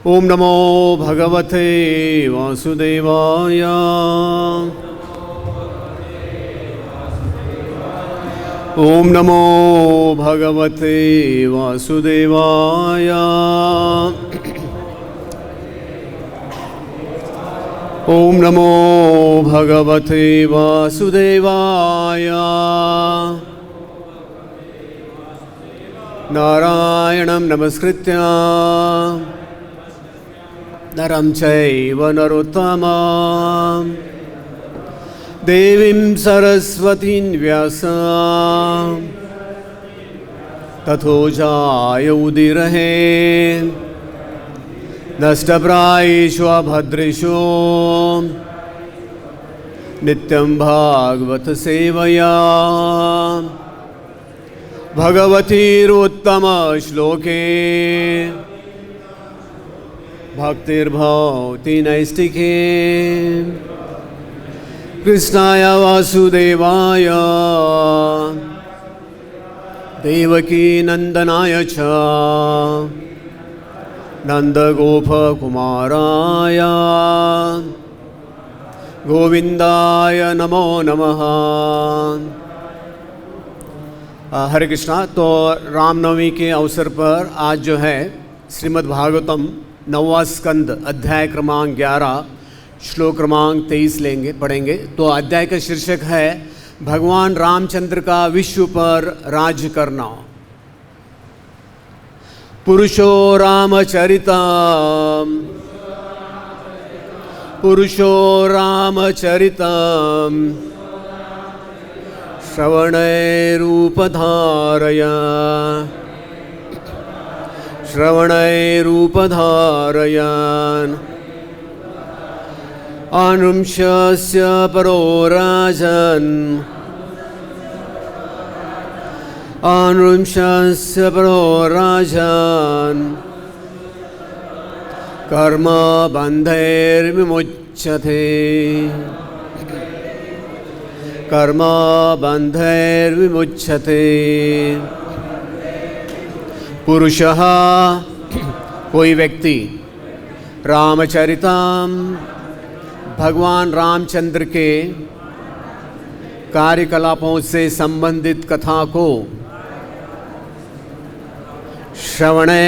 ओम नमो भगवते वासुदेवाय। ओम नमो भगवते वासुदेवाय। ओम नमो भगवते वासुदेवाय। नारायणं नमस्कृत्य नरं चैव नरोत्तमं देवीं सरस्वतीं व्यासं ततो जायमुदीरये नष्टप्रायेषु अभद्रेषु नित्यं भागवत सेवया भगवतीरुत्तम श्लोके भक्तिर्भवति नैष्टिके कृष्णाय वासुदेवाय देवकी नंदनाय च नंदगोपकुमाराय गोविंदाय नमो नमः। हरे कृष्णा। तो रामनवमी के अवसर पर आज जो है श्रीमद् भागवतम 9वां स्कंद अध्याय क्रमांक 11 श्लोक क्रमांक 23 पढ़ेंगे। तो अध्याय का शीर्षक है भगवान रामचंद्र का विश्व पर राज्य करना। पुरुषो रामचरितम् श्रवणैरूपधारयन् अनुंशस्य परो राजन् कर्मबन्धैर्विमुच्यते। पुरुषः कोई व्यक्ति रामचरितम भगवान रामचंद्र के कार्यकलापों से संबंधित कथा को श्रवणे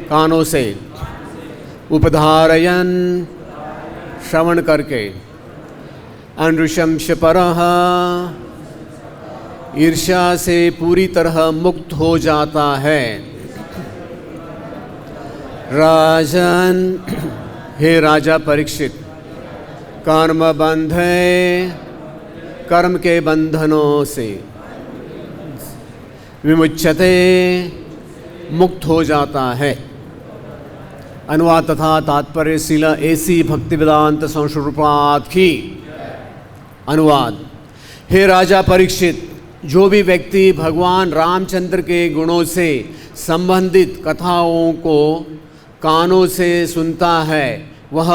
कानों से उपधारयन श्रवण करके अनुशंस परः ईर्ष्या से पूरी तरह मुक्त हो जाता है। राजन हे राजा परीक्षित कर्म बंधे कर्म के बंधनों से विमुच्यते मुक्त हो जाता है। अनुवाद तथा तात्पर्य शिला एसी भक्तिवेदांत संस्कृत की। अनुवाद। हे राजा परीक्षित, जो भी व्यक्ति भगवान रामचंद्र के गुणों से संबंधित कथाओं को कानों से सुनता है वह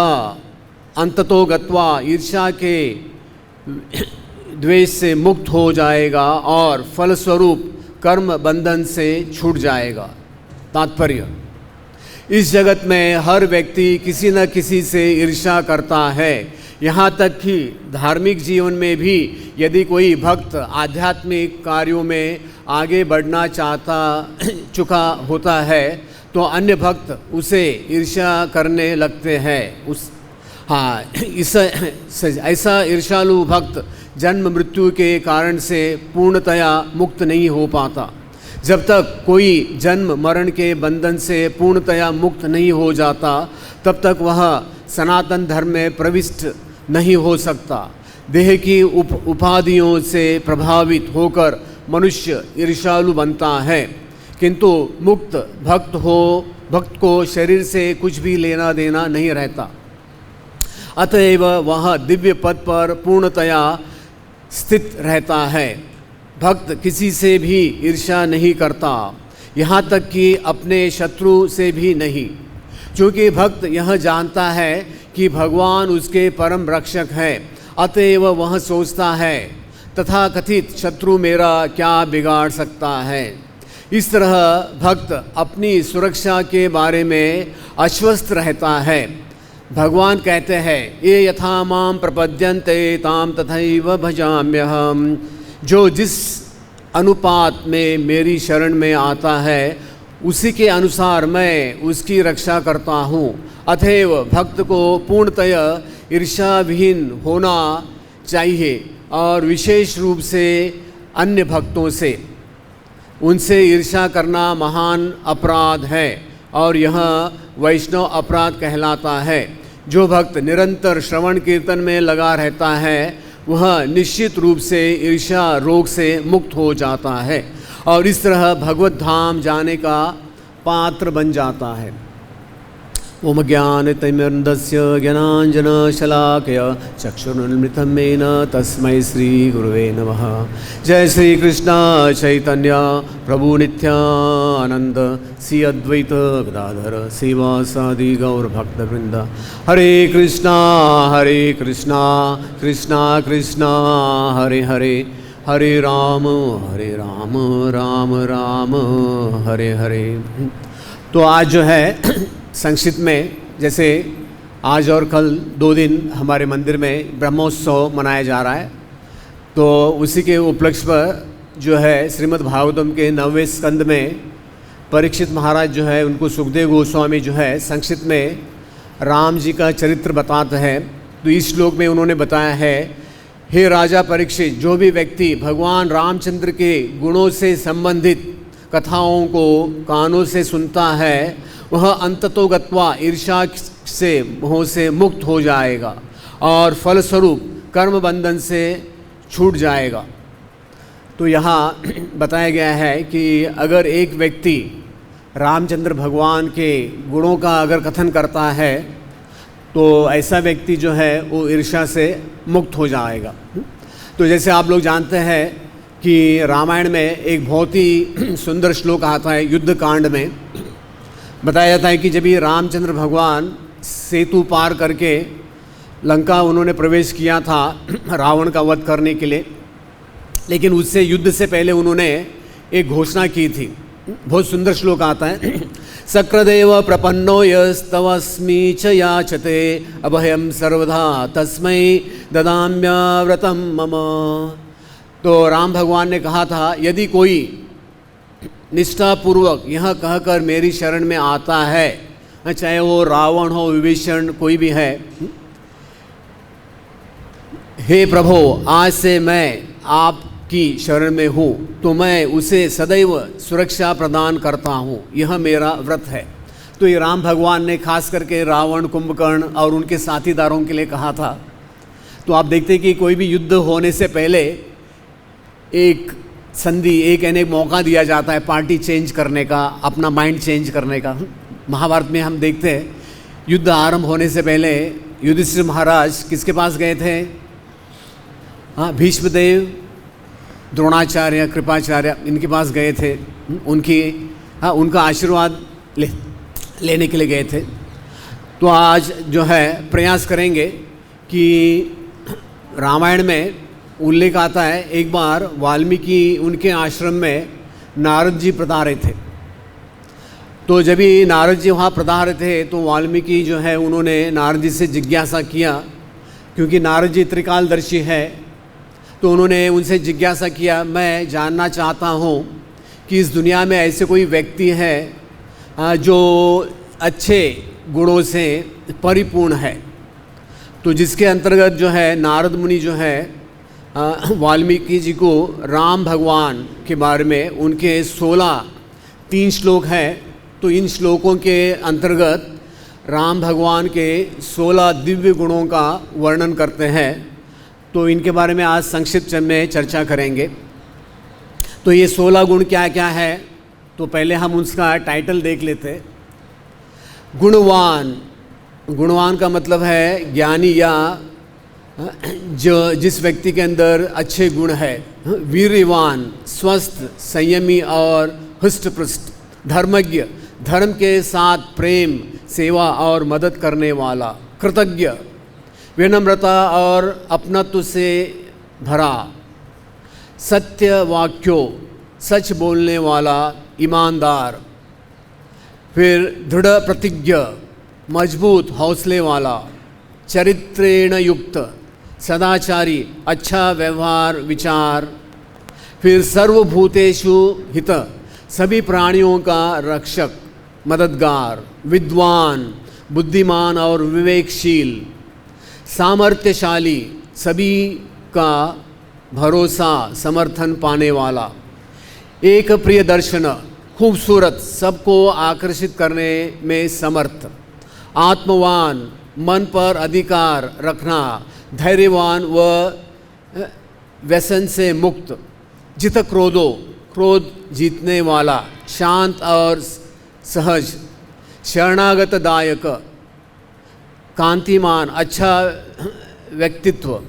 अंततो गत्वा ईर्ष्या के द्वेष से मुक्त हो जाएगा और फलस्वरूप कर्म बंधन से छूट जाएगा। तात्पर्य। इस जगत में हर व्यक्ति किसी न किसी से ईर्ष्या करता है। यहाँ तक कि धार्मिक जीवन में भी यदि कोई भक्त आध्यात्मिक कार्यों में आगे बढ़ना चुका होता है तो अन्य भक्त उसे ईर्ष्या करने लगते हैं। ऐसा ईर्ष्यालु भक्त जन्म मृत्यु के कारण से पूर्णतया मुक्त नहीं हो पाता। जब तक कोई जन्म मरण के बंधन से पूर्णतया मुक्त नहीं हो जाता तब तक वह सनातन धर्म में प्रविष्ट नहीं हो सकता। देह की उपाधियों से प्रभावित होकर मनुष्य ईर्ष्यालु बनता है, किंतु मुक्त भक्त को शरीर से कुछ भी लेना देना नहीं रहता। अतएव वह दिव्य पद पर पूर्णतया स्थित रहता है। भक्त किसी से भी ईर्ष्या नहीं करता, यहाँ तक कि अपने शत्रु से भी नहीं, क्योंकि भक्त यह जानता है कि भगवान उसके परम रक्षक है। अतएव वह सोचता है तथाकथित शत्रु मेरा क्या बिगाड़ सकता है। इस तरह भक्त अपनी सुरक्षा के बारे में आश्वस्त रहता है। भगवान कहते हैं ये यथा माम प्रपद्यन्ते ताम तथैव भजाम्यहम, जो जिस अनुपात में मेरी शरण में आता है उसी के अनुसार मैं उसकी रक्षा करता हूँ। अतएव भक्त को पूर्णतया ईर्ष्याविहीन होना चाहिए और विशेष रूप से अन्य भक्तों से। उनसे ईर्ष्या करना महान अपराध है और यह वैष्णव अपराध कहलाता है। जो भक्त निरंतर श्रवण कीर्तन में लगा रहता है वह निश्चित रूप से ईर्ष्या रोग से मुक्त हो जाता है और इस तरह भगवत धाम जाने का पात्र बन जाता है। ओम ज्ञानतिमिरन्धस्य ज्ञानाञ्जनशलाकया चक्षुरुन्मिलितं येन तस्मै श्रीगुरुवे नमः। जय श्री कृष्ण चैतन्य प्रभु नित्यानंद श्री अद्वैत गदाधर श्रीवासादि गौरभक्तवृंद। हरे कृष्णा कृष्णा कृष्णा हरे हरे, हरे राम राम राम हरे हरे। तो आज जो है संक्षिप्त में, जैसे आज और कल 2 दिन हमारे मंदिर में ब्रह्मोत्सव मनाया जा रहा है, तो उसी के उपलक्ष्य पर जो है श्रीमद् भागवतम के 9वें स्कंद में परीक्षित महाराज जो है उनको सुखदेव गोस्वामी जो है संक्षिप्त में राम जी का चरित्र बताते हैं। तो इस श्लोक में उन्होंने बताया है, हे राजा परीक्षित, जो भी व्यक्ति भगवान रामचंद्र के गुणों से संबंधित कथाओं को कानों से सुनता है वह अंततो गत्वा ईर्ष्या से मोह से मुक्त हो जाएगा और फलस्वरूप कर्म बंधन से छूट जाएगा। तो यहाँ बताया गया है कि अगर एक व्यक्ति रामचंद्र भगवान के गुणों का अगर कथन करता है तो ऐसा व्यक्ति जो है वो ईर्ष्या से मुक्त हो जाएगा। तो जैसे आप लोग जानते हैं कि रामायण में एक बहुत ही सुंदर श्लोक आता है, युद्ध कांड में बताया जाता है कि जब ये रामचंद्र भगवान सेतु पार करके लंका उन्होंने प्रवेश किया था रावण का वध करने के लिए, लेकिन उससे युद्ध से पहले उन्होंने एक घोषणा की थी। बहुत सुंदर श्लोक आता है, सक्रदेव प्रपन्नो यस्तवस्मि च याचते अभयम सर्वधा तस्मै ददाम्यव्रतम मम। तो राम भगवान ने कहा था, यदि कोई निष्ठापूर्वक यह कहकर मेरी शरण में आता है, चाहे वो रावण हो, विभीषण, कोई भी है, हे प्रभु आज से मैं आपकी शरण में हूँ, तो मैं उसे सदैव सुरक्षा प्रदान करता हूँ, यह मेरा व्रत है। तो ये राम भगवान ने खास करके रावण, कुंभकर्ण और उनके साथीदारों के लिए कहा था। तो आप देखते हैं कि कोई भी युद्ध होने से पहले एक संधि, एक मौका दिया जाता है पार्टी चेंज करने का, अपना माइंड चेंज करने का। महाभारत में हम देखते हैं युद्ध आरंभ होने से पहले युधिष्ठिर महाराज किसके पास गए थे? हाँ, भीष्मदेव, द्रोणाचार्य, कृपाचार्य, इनके पास गए थे। उनका आशीर्वाद लेने के लिए गए थे। तो आज जो है प्रयास करेंगे कि रामायण में उल्लेख आता है, एक बार वाल्मीकि उनके आश्रम में नारद जी पधारे थे। तो जब ही नारद जी वहाँ पधारे थे तो वाल्मीकि जो है उन्होंने नारद जी से जिज्ञासा किया, क्योंकि नारद जी त्रिकालदर्शी है। तो उन्होंने उनसे जिज्ञासा किया, मैं जानना चाहता हूँ कि इस दुनिया में ऐसे कोई व्यक्ति है जो अच्छे गुणों से परिपूर्ण है। तो जिसके अंतर्गत जो है नारद मुनि जो है वाल्मीकि जी को राम भगवान के बारे में उनके 3 श्लोक हैं। तो इन श्लोकों के अंतर्गत राम भगवान के 16 दिव्य गुणों का वर्णन करते हैं। तो इनके बारे में आज संक्षिप्त में चर्चा करेंगे। तो ये 16 गुण क्या क्या है, तो पहले हम उसका टाइटल देख लेते हैं। गुणवान, गुणवान का मतलब है ज्ञानी या जो जिस व्यक्ति के अंदर अच्छे गुण है। वीर्यवान, स्वस्थ, संयमी और हृष्टपुष्ट। धर्मज्ञ, धर्म के साथ प्रेम, सेवा और मदद करने वाला। कृतज्ञ, विनम्रता और अपनत्व से भरा। सत्य वाक्यो, सच बोलने वाला। ईमानदार, फिर दृढ़ प्रतिज्ञ, मजबूत हौसले वाला, चरित्रेण युक्त, सदाचारी, अच्छा व्यवहार विचार, फिर सर्वभूतेषु हित, सभी प्राणियों का रक्षक, मददगार, विद्वान, बुद्धिमान और विवेकशील, सामर्थ्यशाली, सभी का भरोसा समर्थन पाने वाला, एक प्रिय दर्शन, खूबसूरत, सबको आकर्षित करने में समर्थ, आत्मवान, मन पर अधिकार रखना, धैर्यवान व व्यसन से मुक्त, जित क्रोधो, क्रोध जीतने वाला, शांत और सहज, शरणागत दायक, कांतिमान, अच्छा व्यक्तित्व,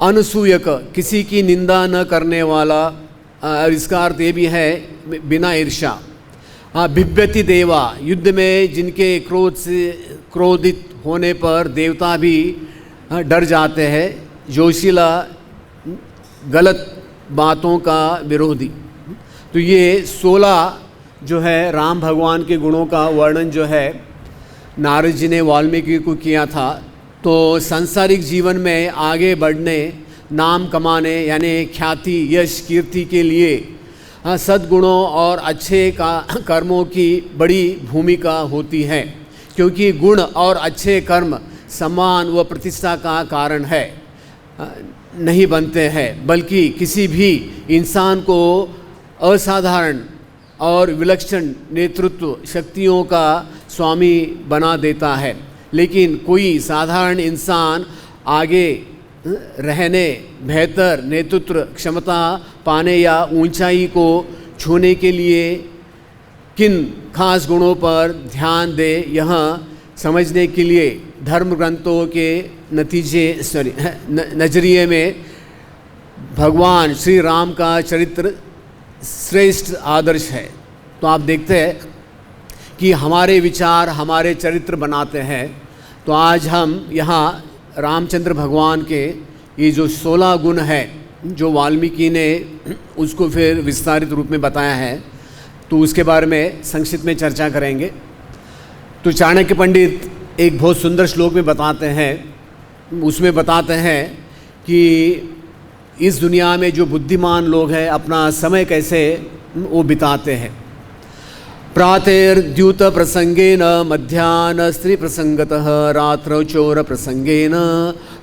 अनसूयक, किसी की निंदा न करने वाला, और इसका अर्थ ये भी है बिना ईर्ष्या, बिभ्यति देवा, युद्ध में जिनके क्रोध से क्रोधित होने पर देवता भी डर जाते हैं, जोशीला, गलत बातों का विरोधी। तो ये 16 जो है राम भगवान के गुणों का वर्णन जो है नारद जी ने वाल्मीकि को किया था। तो सांसारिक जीवन में आगे बढ़ने, नाम कमाने यानी ख्याति, यश, कीर्ति के लिए सद्गुणों और अच्छे कर्मों की बड़ी भूमिका होती है, क्योंकि गुण और अच्छे कर्म सम्मान व प्रतिष्ठा का कारण है नहीं बनते हैं, बल्कि किसी भी इंसान को असाधारण और विलक्षण नेतृत्व शक्तियों का स्वामी बना देता है। लेकिन कोई साधारण इंसान आगे रहने, बेहतर नेतृत्व क्षमता पाने या ऊंचाई को छूने के लिए किन खास गुणों पर ध्यान दे, यह समझने के लिए धर्म ग्रंथों के नजरिए में भगवान श्री राम का चरित्र श्रेष्ठ आदर्श है। तो आप देखते हैं कि हमारे विचार हमारे चरित्र बनाते हैं। तो आज हम यहाँ रामचंद्र भगवान के ये जो 16 गुण है, जो वाल्मीकि ने उसको फिर विस्तारित रूप में बताया है, तो उसके बारे में संक्षिप्त में चर्चा करेंगे। तो चाणक्य पंडित एक बहुत सुंदर श्लोक में बताते हैं, उसमें बताते हैं कि इस दुनिया में जो बुद्धिमान लोग हैं अपना समय कैसे वो बिताते हैं। प्रातर्द्यूत प्रसंगेन मध्याह्न स्त्री प्रसंगतः रात्रौ चोर प्रसंगेन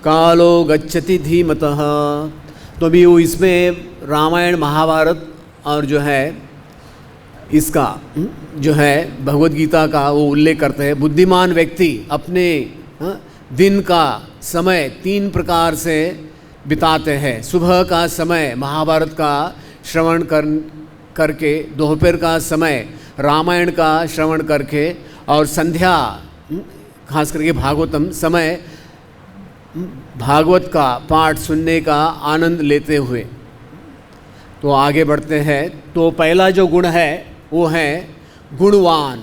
कालो गच्छति धीमतः। तो भी वो इसमें रामायण महाभारत और जो है इसका जो है भगवद गीता का वो उल्लेख करते हैं। बुद्धिमान व्यक्ति अपने दिन का समय 3 प्रकार से बिताते हैं। सुबह का समय महाभारत का श्रवण करके, दोपहर का समय रामायण का श्रवण करके, और संध्या खास करके भागवतम समय भागवत का पाठ सुनने का आनंद लेते हुए। तो आगे बढ़ते हैं। तो पहला जो गुण है वो है गुणवान,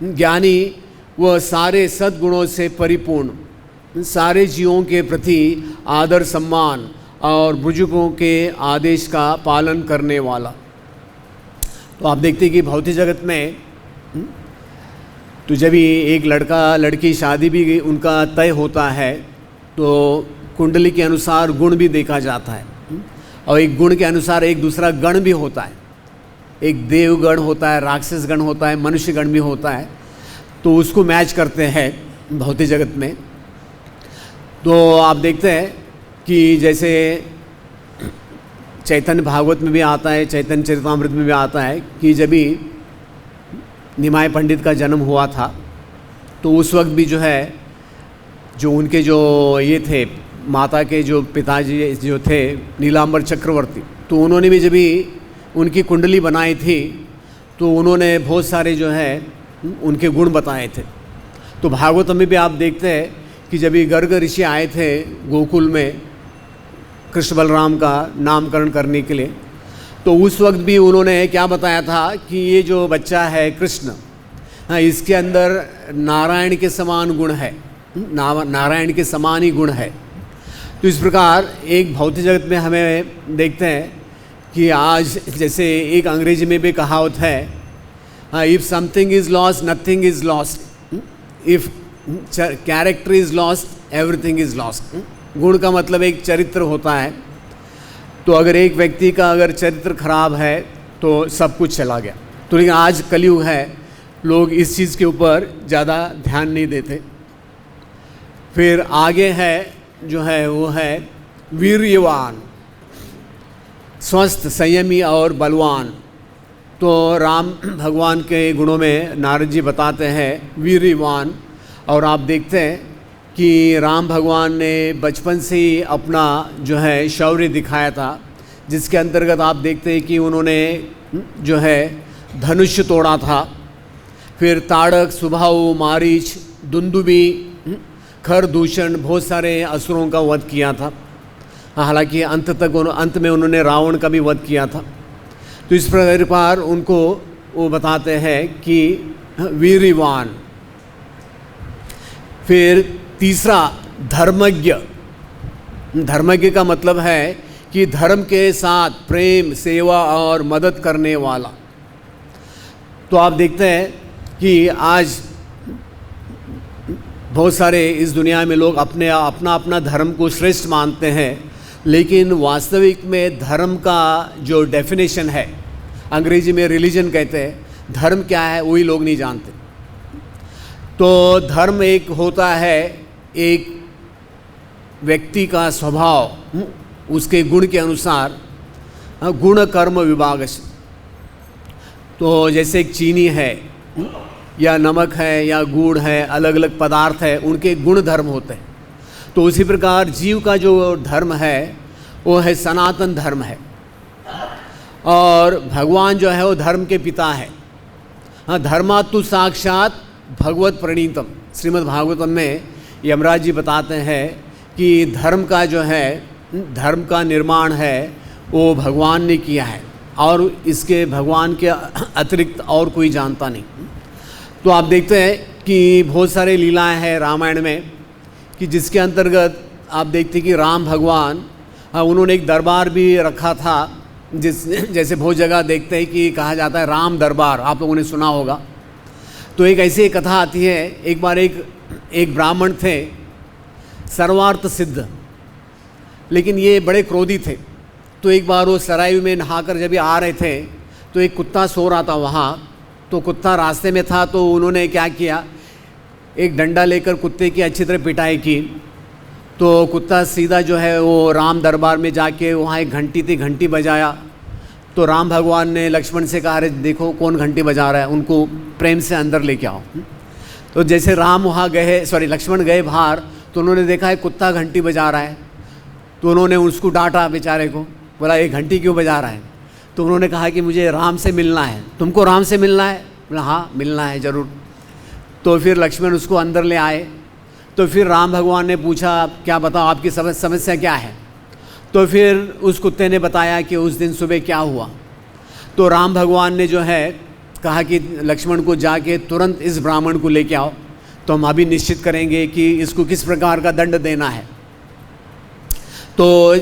ज्ञानी, वह सारे सद्गुणों से परिपूर्ण, सारे जीवों के प्रति आदर सम्मान और बुजुर्गों के आदेश का पालन करने वाला। तो आप देखते हैं कि भौतिक जगत में तो जब भी एक लड़का लड़की शादी भी उनका तय होता है तो कुंडली के अनुसार गुण भी देखा जाता है, और एक गुण के अनुसार एक दूसरा गण भी होता है। एक देव गण होता है, राक्षस गण होता है, मनुष्य गण भी होता है। तो उसको मैच करते हैं भौतिक जगत में। तो आप देखते हैं कि जैसे चैतन्य भागवत में भी आता है, चैतन्य चरितामृत में भी आता है कि जब भी निमाय पंडित का जन्म हुआ था तो उस वक्त भी जो है जो उनके जो ये थे माता के जो पिताजी जो थे नीलांबर चक्रवर्ती, तो उन्होंने भी जब भी उनकी कुंडली बनाई थी तो उन्होंने बहुत सारे जो है उनके गुण बताए थे। तो भागवत में भी आप देखते हैं कि जब भी गर्ग ऋषि आए थे गोकुल में कृष्ण बलराम का नामकरण करने के लिए, तो उस वक्त भी उन्होंने क्या बताया था कि ये जो बच्चा है कृष्ण, इसके अंदर नारायण के समान गुण है, नारायण के समान ही गुण है। तो इस प्रकार एक भौतिक जगत में हमें देखते हैं कि आज जैसे एक अंग्रेजी में भी कहावत है, if something is lost nothing is lost, if character is lost everything is lost. गुण का मतलब एक चरित्र होता है, तो अगर एक व्यक्ति का अगर चरित्र खराब है तो सब कुछ चला गया। तो लेकिन आज कलयुग है, लोग इस चीज़ के ऊपर ज़्यादा ध्यान नहीं देते। फिर आगे है जो है वो है वीर्यवान, स्वस्थ, संयमी और बलवान। तो राम भगवान के गुणों में नारद जी बताते हैं वीर्यवान। और आप देखते हैं कि राम भगवान ने बचपन से ही अपना जो है शौर्य दिखाया था, जिसके अंतर्गत आप देखते हैं कि उन्होंने जो है धनुष तोड़ा था, फिर ताड़क, सुबाहु, मारीच, दुंदुबी, खरदूषण, बहुत सारे असुरों का वध किया था। हालांकि अंत में उन्होंने रावण का भी वध किया था। तो इस प्रकार उनको वो बताते हैं कि वीर्यवान। फिर तीसरा धर्मज्ञ। धर्मज्ञ का मतलब है कि धर्म के साथ प्रेम, सेवा और मदद करने वाला। तो आप देखते हैं कि आज बहुत सारे इस दुनिया में लोग अपना धर्म को श्रेष्ठ मानते हैं, लेकिन वास्तविक में धर्म का जो डेफिनेशन है, अंग्रेजी में रिलीजन कहते हैं, धर्म क्या है वही लोग नहीं जानते। तो धर्म एक होता है एक व्यक्ति का स्वभाव, उसके गुण के अनुसार, गुण कर्म विभाग। तो जैसे एक चीनी है या नमक है या गुड़ है, अलग अलग पदार्थ है, उनके गुण धर्म होते हैं। तो उसी प्रकार जीव का जो धर्म है वो है सनातन धर्म है, और भगवान जो है वो धर्म के पिता है। हाँ, धर्मातु साक्षात भगवत प्रणीतम। श्रीमद् भागवतम में यमराज जी बताते हैं कि धर्म का जो है, धर्म का निर्माण है वो भगवान ने किया है, और इसके भगवान के अतिरिक्त और कोई जानता नहीं। तो आप देखते हैं कि बहुत सारे लीलाएं हैं रामायण में, कि जिसके अंतर्गत आप देखते हैं कि राम भगवान, उन्होंने एक दरबार भी रखा था, जैसे बहुत जगह देखते हैं कि कहा जाता है राम दरबार, आप लोगों ने सुना होगा। तो एक ऐसी कथा आती है, एक बार एक ब्राह्मण थे, सर्वार्थ सिद्ध, लेकिन ये बड़े क्रोधी थे। तो एक बार वो सराय में नहाकर जब आ रहे थे तो एक कुत्ता सो रहा था वहाँ। तो कुत्ता रास्ते में था, तो उन्होंने क्या किया, एक डंडा लेकर कुत्ते की अच्छी तरह पिटाई की। तो कुत्ता सीधा जो है वो राम दरबार में जाके वहाँ एक घंटी थी, घंटी बजाया। तो राम भगवान ने लक्ष्मण से कहा, अरे देखो कौन घंटी बजा रहा है, उनको प्रेम से अंदर लेके आओ। तो जैसे राम वहाँ लक्ष्मण गए बाहर, तो उन्होंने देखा है कुत्ता घंटी बजा रहा है। तो उन्होंने उसको डांटा बेचारे को, बोला ये घंटी क्यों बजा रहा है। तो उन्होंने कहा कि मुझे राम से मिलना है। तुमको राम से मिलना है? बोला हाँ मिलना है ज़रूर। तो फिर लक्ष्मण उसको अंदर ले आए। तो फिर राम भगवान ने पूछा, क्या बताओ आपकी समस्या क्या है। तो फिर उस कुत्ते ने बताया कि उस दिन सुबह क्या हुआ। तो राम भगवान ने जो है कहा कि लक्ष्मण को जाके तुरंत इस ब्राह्मण को लेके आओ, तो हम अभी निश्चित करेंगे कि इसको किस प्रकार का दंड देना है। तो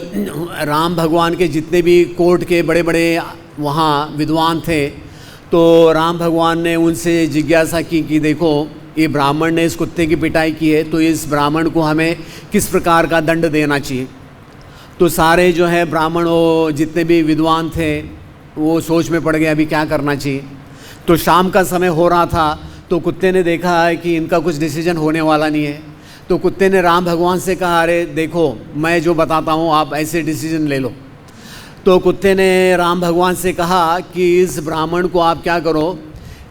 राम भगवान के जितने भी कोर्ट के बड़े बड़े वहाँ विद्वान थे, तो राम भगवान ने उनसे जिज्ञासा की कि देखो ये ब्राह्मण ने इस कुत्ते की पिटाई की है, तो इस ब्राह्मण को हमें किस प्रकार का दंड देना चाहिए। तो सारे जो है ब्राह्मण वो जितने भी विद्वान थे वो सोच में पड़ गए अभी क्या करना चाहिए। तो शाम का समय हो रहा था, तो कुत्ते ने देखा है कि इनका कुछ डिसीजन होने वाला नहीं है। तो कुत्ते ने राम भगवान से कहा, अरे देखो मैं जो बताता हूँ आप ऐसे डिसीजन ले लो। तो कुत्ते ने राम भगवान से कहा कि इस ब्राह्मण को आप क्या करो,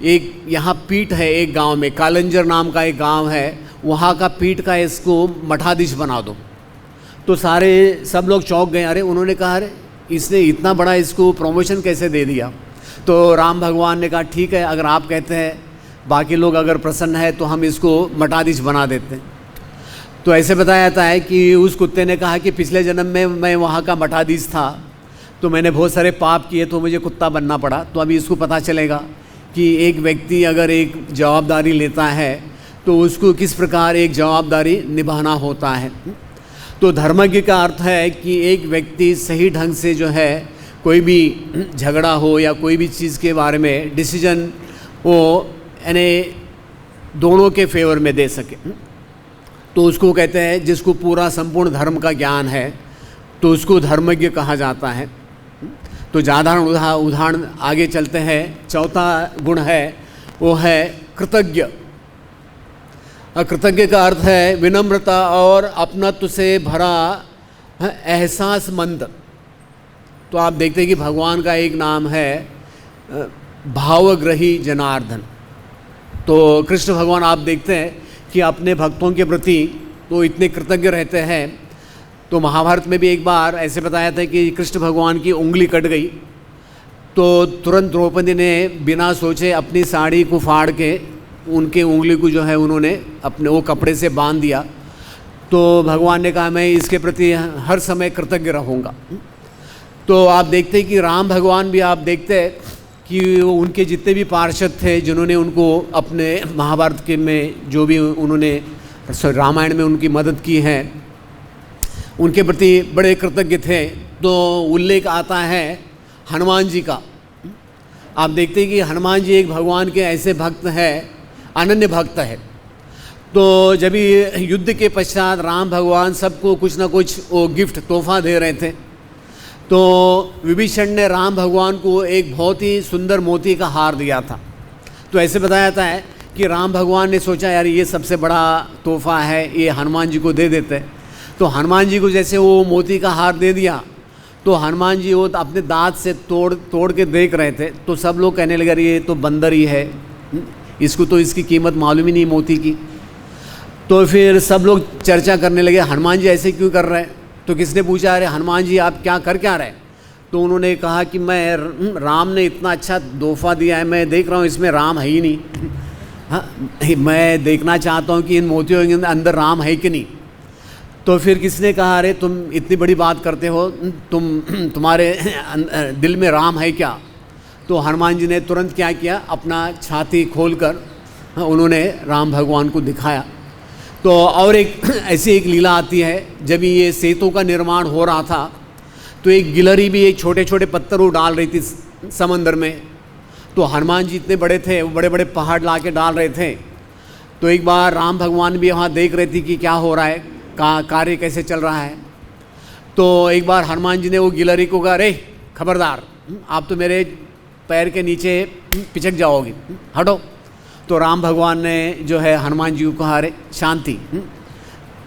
एक यहाँ पीठ है एक गांव में, कालंजर नाम का एक गांव है, वहाँ का पीठ का इसको मठाधीश बना दो। तो सब लोग चौंक गए। अरे उन्होंने कहा अरे इसने इतना बड़ा इसको प्रमोशन कैसे दे दिया। तो राम भगवान ने कहा ठीक है, अगर आप कहते हैं, बाकी लोग अगर प्रसन्न है तो हम इसको मठाधीश बना देते हैं। तो ऐसे बताया जाता है कि उस कुत्ते ने कहा कि पिछले जन्म में मैं वहाँ का मठाधीश था, तो मैंने बहुत सारे पाप किए तो मुझे कुत्ता बनना पड़ा। तो अभी इसको पता चलेगा कि एक व्यक्ति अगर एक जवाबदारी लेता है तो उसको किस प्रकार एक जवाबदारी निभाना होता है। तो धर्मज्ञ का अर्थ है कि एक व्यक्ति सही ढंग से जो है कोई भी झगड़ा हो या कोई भी चीज़ के बारे में डिसीजन वो यानी दोनों के फेवर में दे सके, तो उसको कहते हैं, जिसको पूरा संपूर्ण धर्म का ज्ञान है तो उसको धर्मज्ञ कहा जाता है। तो ज़्यादा उदाहरण आगे चलते हैं। चौथा गुण है वो है कृतज्ञ। कृतज्ञ का अर्थ है विनम्रता और अपनत्व से भरा एहसासमंद। तो आप देखते हैं कि भगवान का एक नाम है भावग्रही जनार्दन। तो कृष्ण भगवान आप देखते हैं कि अपने भक्तों के प्रति तो इतने कृतज्ञ रहते हैं। तो महाभारत में भी एक बार ऐसे बताया था कि कृष्ण भगवान की उंगली कट गई, तो तुरंत द्रौपदी ने बिना सोचे अपनी साड़ी को फाड़ के उनके उंगली को जो है उन्होंने अपने वो कपड़े से बांध दिया। तो भगवान ने कहा मैं इसके प्रति हर समय कृतज्ञ रहूँगा। तो आप देखते हैं कि राम भगवान भी आप देखते हैं कि उनके जितने भी पार्षद थे जिन्होंने उनको अपने महाभारत के में जो भी उन्होंने रामायण में उनकी मदद की है उनके प्रति बड़े कृतज्ञ थे। तो उल्लेख आता है हनुमान जी का। आप देखते हैं कि हनुमान जी एक भगवान के ऐसे भक्त हैं, अनन्य भक्त है। तो जब युद्ध के पश्चात राम भगवान सबको कुछ ना कुछ वो गिफ्ट तोहफा दे रहे थे, तो विभीषण ने राम भगवान को एक बहुत ही सुंदर मोती का हार दिया था। तो ऐसे बताया जाता है कि राम भगवान ने सोचा यार ये सबसे बड़ा तोहफा है, ये हनुमान जी को दे देते। तो हनुमान जी को जैसे वो मोती का हार दे दिया, तो हनुमान जी वो अपने दांत से तोड़ के देख रहे थे। तो सब लोग कहने लगे ये तो बंदर ही है, इसको तो इसकी कीमत मालूम ही नहीं मोती की। तो फिर सब लोग चर्चा करने लगे हनुमान जी ऐसे क्यों कर रहे हैं। तो किसने पूछा अरे हनुमान जी आप क्या रहे। तो उन्होंने कहा कि मैं राम ने इतना अच्छा तोहफा दिया है, मैं देख रहा हूँ इसमें राम है ही नहीं। हाँ, मैं देखना चाहता हूँ कि इन मोतियों के अंदर राम है कि नहीं। तो फिर किसने कहा अरे तुम इतनी बड़ी बात करते हो, तुम्हारे दिल में राम है क्या। तो हनुमान जी ने तुरंत क्या किया, अपना छाती खोलकर उन्होंने राम भगवान को दिखाया। तो और एक ऐसी एक लीला आती है, जब ये सेतु का निर्माण हो रहा था तो एक गिलहरी भी एक छोटे छोटे पत्थर वो डाल रही थी समंदर में। तो हनुमान जी इतने बड़े थे, वो बड़े बड़े पहाड़ ला के डाल रहे थे। तो एक बार राम भगवान भी वहाँ देख रहे थे कि क्या हो रहा है, कार्य कैसे चल रहा है। तो एक बार हनुमान जी ने वो गिलहरी को कहा अरे खबरदार, आप तो मेरे पैर के नीचे पिचक जाओगी, हटो। तो राम भगवान ने जो है हनुमान जी को कहा अरे शांति।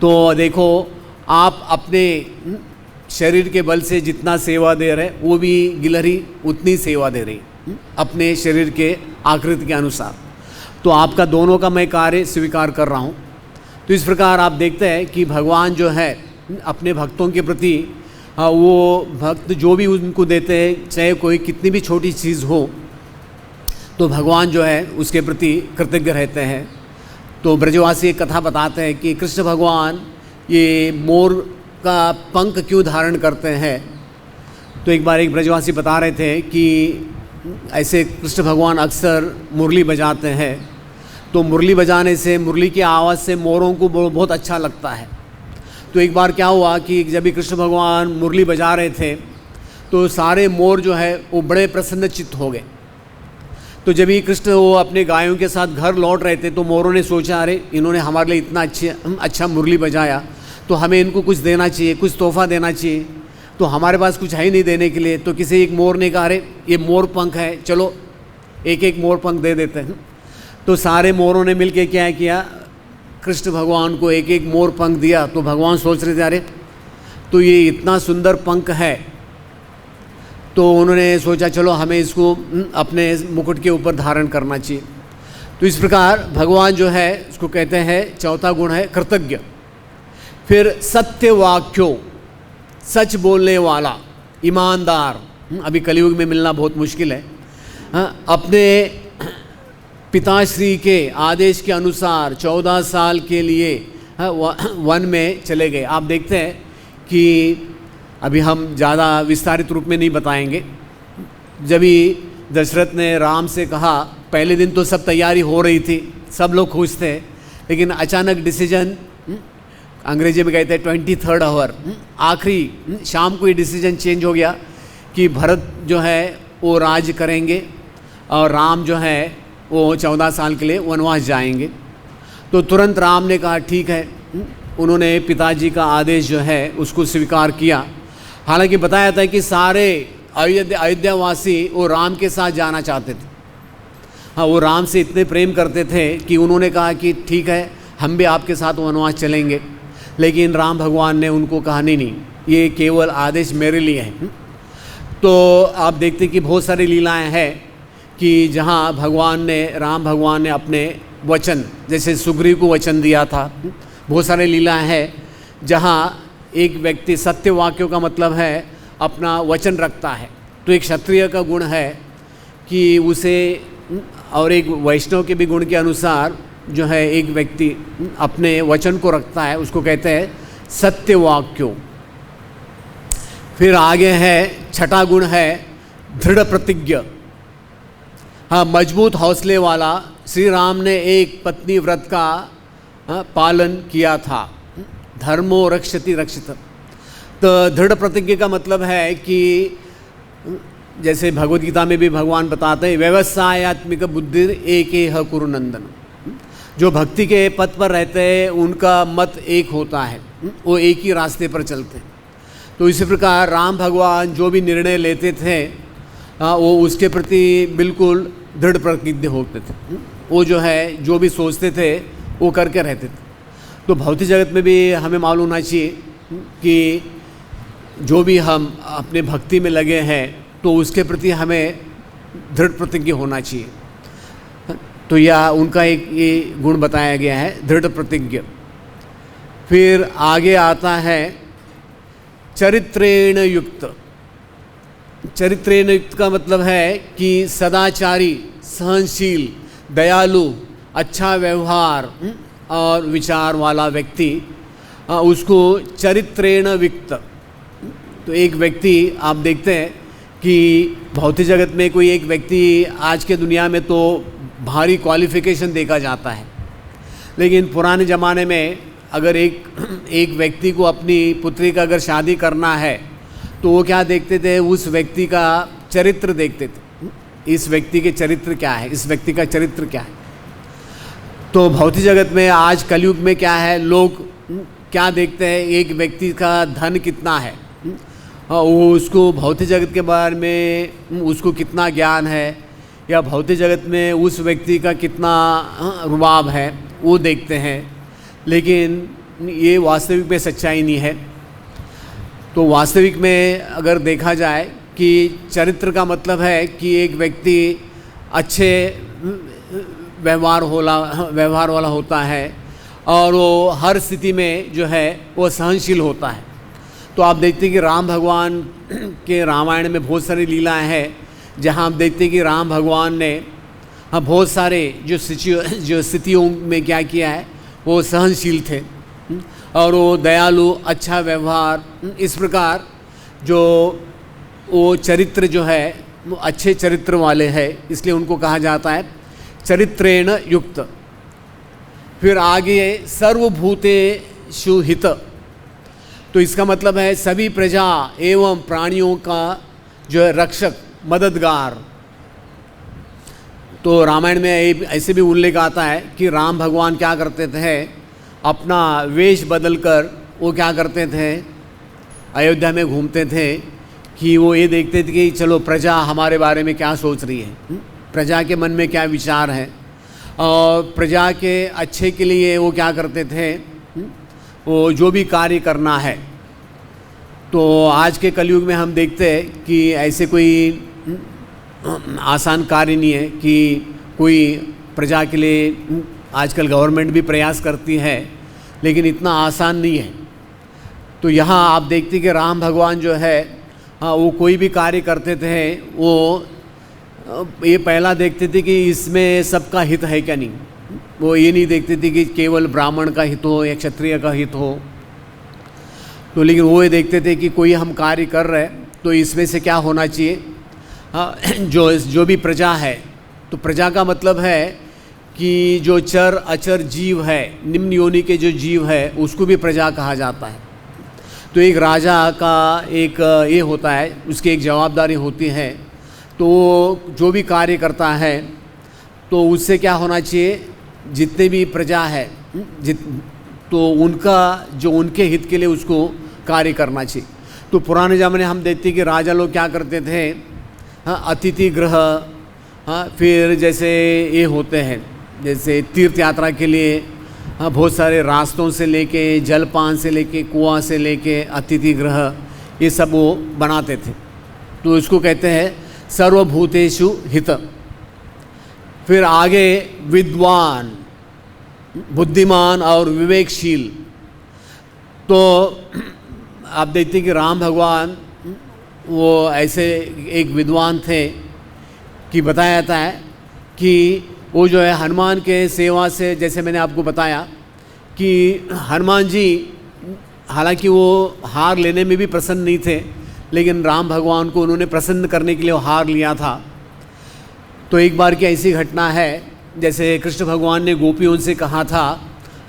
तो देखो आप अपने शरीर के बल से जितना सेवा दे रहे वो भी गिलहरी उतनी सेवा दे रही अपने शरीर के आकृति के अनुसार। तो आपका दोनों का मैं कार्य स्वीकार कर रहा हूँ। तो इस प्रकार आप देखते हैं कि भगवान जो है अपने भक्तों के प्रति वो भक्त जो भी उनको देते हैं, चाहे कोई कितनी भी छोटी चीज़ हो, तो भगवान जो है उसके प्रति कृतज्ञ रहते हैं। तो ब्रजवासी एक कथा बताते हैं कि कृष्ण भगवान ये मोर का पंख क्यों धारण करते हैं। तो एक बार एक ब्रजवासी बता रहे थे कि ऐसे कृष्ण भगवान अक्सर मुरली बजाते हैं, तो मुरली बजाने से, मुरली की आवाज़ से मोरों को बहुत अच्छा लगता है। तो एक बार क्या हुआ कि जब भी कृष्ण भगवान मुरली बजा रहे थे तो सारे मोर जो है वो बड़े प्रसन्नचित्त हो गए। तो जब ही कृष्ण वो अपने गायों के साथ घर लौट रहे थे तो मोरों ने सोचा अरे इन्होंने हमारे लिए इतना अच्छा मुरली बजाया, तो हमें इनको कुछ देना चाहिए, कुछ तोहफा देना चाहिए। तो हमारे पास कुछ है ही नहीं देने के लिए। तो किसी एक मोर ने कहा अरे ये मोर पंख है, चलो एक एक मोर पंख दे देते हैं। तो सारे मोरों ने मिलके क्या किया, कृष्ण भगवान को एक एक मोर पंख दिया। तो भगवान सोच रहे थे अरे तो ये इतना सुंदर पंख है, तो उन्होंने सोचा चलो हमें इसको अपने मुकुट के ऊपर धारण करना चाहिए। तो इस प्रकार भगवान जो है इसको कहते हैं चौथा गुण है कृतज्ञ। फिर सत्यवाक्यो, सच बोलने वाला, ईमानदार। अभी कलयुग में मिलना बहुत मुश्किल है। अपने पिताश्री के आदेश के अनुसार 14 साल के लिए वन में चले गए। आप देखते हैं कि अभी हम ज़्यादा विस्तारित रूप में नहीं बताएंगे। जब ही दशरथ ने राम से कहा, पहले दिन तो सब तैयारी हो रही थी, सब लोग खुश थे, लेकिन अचानक डिसीजन, अंग्रेजी में कहते हैं 23rd आवर, आखिरी शाम को ये डिसीजन चेंज हो गया कि भरत जो है वो राज करेंगे और राम जो है वो 14 साल के लिए वनवास जाएंगे। तो तुरंत राम ने कहा ठीक है। उन्होंने पिताजी का आदेश जो है उसको स्वीकार किया। हालांकि बताया था कि सारे अयोध्यावासी वो राम के साथ जाना चाहते थे। हाँ, वो राम से इतने प्रेम करते थे कि उन्होंने कहा कि ठीक है हम भी आपके साथ वनवास चलेंगे। लेकिन राम भगवान ने उनको कहा नहीं, ये केवल आदेश मेरे लिए है। तो आप देखते कि बहुत सारी लीलाएं हैं कि जहाँ राम भगवान ने अपने वचन, जैसे सुग्रीव को वचन दिया था, बहुत सारे लीलाएं हैं जहाँ एक व्यक्ति सत्य वाक्यों का मतलब है अपना वचन रखता है। तो एक क्षत्रिय का गुण है कि उसे, और एक वैष्णव के भी गुण के अनुसार जो है एक व्यक्ति अपने वचन को रखता है, उसको कहते हैं सत्य वाक्यों। फिर आगे है छठा गुण है दृढ़ प्रतिज्ञ। हाँ, मजबूत हौसले वाला। श्री राम ने एक पत्नी व्रत का पालन किया था। धर्मो रक्षति रक्षित। तो दृढ़ प्रतिज्ञा का मतलब है कि जैसे भगवद गीता में भी भगवान बताते हैं व्यवसायत्मिक बुद्धि एकेह कुरु नंदन। जो भक्ति के पथ पर रहते हैं उनका मत एक होता है, वो एक ही रास्ते पर चलते हैं। तो इसी प्रकार राम भगवान जो भी निर्णय लेते थे वो उसके प्रति बिल्कुल दृढ़ प्रतिज्ञ होते थे। वो जो है जो भी सोचते थे वो करके रहते थे। तो भौतिक जगत में भी हमें मालूम होना चाहिए कि जो भी हम अपने भक्ति में लगे हैं तो उसके प्रति हमें दृढ़ प्रतिज्ञ होना चाहिए। तो यह उनका एक ये गुण बताया गया है, दृढ़ प्रतिज्ञ। फिर आगे आता है चरित्रेण युक्त। चरित्रेण युक्त का मतलब है कि सदाचारी, सहनशील, दयालु, अच्छा व्यवहार और विचार वाला व्यक्ति, उसको चरित्रेण युक्त। तो एक व्यक्ति आप देखते हैं कि भौतिक जगत में कोई एक व्यक्ति आज के दुनिया में तो भारी क्वालिफिकेशन देखा जाता है, लेकिन पुराने ज़माने में अगर एक व्यक्ति को अपनी पुत्री का अगर शादी करना है तो वो क्या देखते थे, उस व्यक्ति का चरित्र देखते थे। इस व्यक्ति के चरित्र क्या है, इस व्यक्ति का चरित्र क्या है। तो भौतिक जगत में आज कलयुग में क्या है, लोग क्या देखते हैं, एक व्यक्ति का धन कितना है, वो उसको भौतिक जगत के बारे में उसको कितना ज्ञान है, या भौतिक जगत में उस व्यक्ति का कितना रुबाब है, वो देखते हैं। लेकिन ये वास्तविक में सच्चाई नहीं है। तो वास्तविक में अगर देखा जाए कि चरित्र का मतलब है कि एक व्यक्ति अच्छे व्यवहार वाला होता है और वो हर स्थिति में जो है वो सहनशील होता है। तो आप देखते हैं कि राम भगवान के रामायण में बहुत सारी लीलाएं हैं जहां आप देखते हैं कि राम भगवान ने बहुत सारे जो स्थितियों में क्या किया है, वो सहनशील थे और वो दयालु, अच्छा व्यवहार, इस प्रकार जो वो चरित्र जो है वो अच्छे चरित्र वाले हैं, इसलिए उनको कहा जाता है चरित्रेण युक्त। फिर आगे सर्वभूतेषु हित। तो इसका मतलब है सभी प्रजा एवं प्राणियों का जो है रक्षक, मददगार। तो रामायण में ऐसे भी उल्लेख आता है कि राम भगवान क्या करते थे, अपना वेश बदलकर वो क्या करते थे, अयोध्या में घूमते थे कि वो ये देखते थे कि चलो प्रजा हमारे बारे में क्या सोच रही है, प्रजा के मन में क्या विचार है, और प्रजा के अच्छे के लिए वो क्या करते थे, वो जो भी कार्य करना है। तो आज के कलयुग में हम देखते हैं कि ऐसे कोई आसान कार्य नहीं है कि कोई प्रजा के लिए, आजकल गवर्नमेंट भी प्रयास करती है लेकिन इतना आसान नहीं है। तो यहाँ आप देखते हैं कि राम भगवान जो है वो कोई भी कार्य करते थे, वो ये पहला देखते थे कि इसमें सबका हित है क्या नहीं। वो ये नहीं देखते थे कि केवल ब्राह्मण का हित हो या क्षत्रिय का हित हो। तो लेकिन वो ये देखते थे कि कोई हम कार्य कर रहे हैं तो इसमें से क्या होना चाहिए, जो भी प्रजा है। तो प्रजा का मतलब है कि जो चर अचर जीव है, निम्न योनि के जो जीव है उसको भी प्रजा कहा जाता है। तो एक राजा का एक ये होता है, उसकी एक जवाबदारी होती है, तो जो भी कार्य करता है तो उससे क्या होना चाहिए, जितने भी प्रजा है तो उनका जो उनके हित के लिए उसको कार्य करना चाहिए। तो पुराने ज़माने हम देखते हैं कि राजा लोग क्या करते थे, हाँ, अतिथि गृह, हाँ, फिर जैसे ये होते हैं जैसे तीर्थ यात्रा के लिए, हाँ, बहुत सारे रास्तों से लेके, जलपान से लेके, कुआं से लेके, अतिथि गृह, ये सब वो बनाते थे। तो इसको कहते हैं सर्वभूतेषु हित। फिर आगे विद्वान, बुद्धिमान और विवेकशील। तो आप देखते हैं कि राम भगवान वो ऐसे एक विद्वान थे कि बताया जाता है कि वो जो है हनुमान के सेवा से, जैसे मैंने आपको बताया कि हनुमान जी हालांकि वो हार लेने में भी प्रसन्न नहीं थे, लेकिन राम भगवान को उन्होंने प्रसन्न करने के लिए वो हार लिया था। तो एक बार की ऐसी घटना है, जैसे कृष्ण भगवान ने गोपियों से कहा था,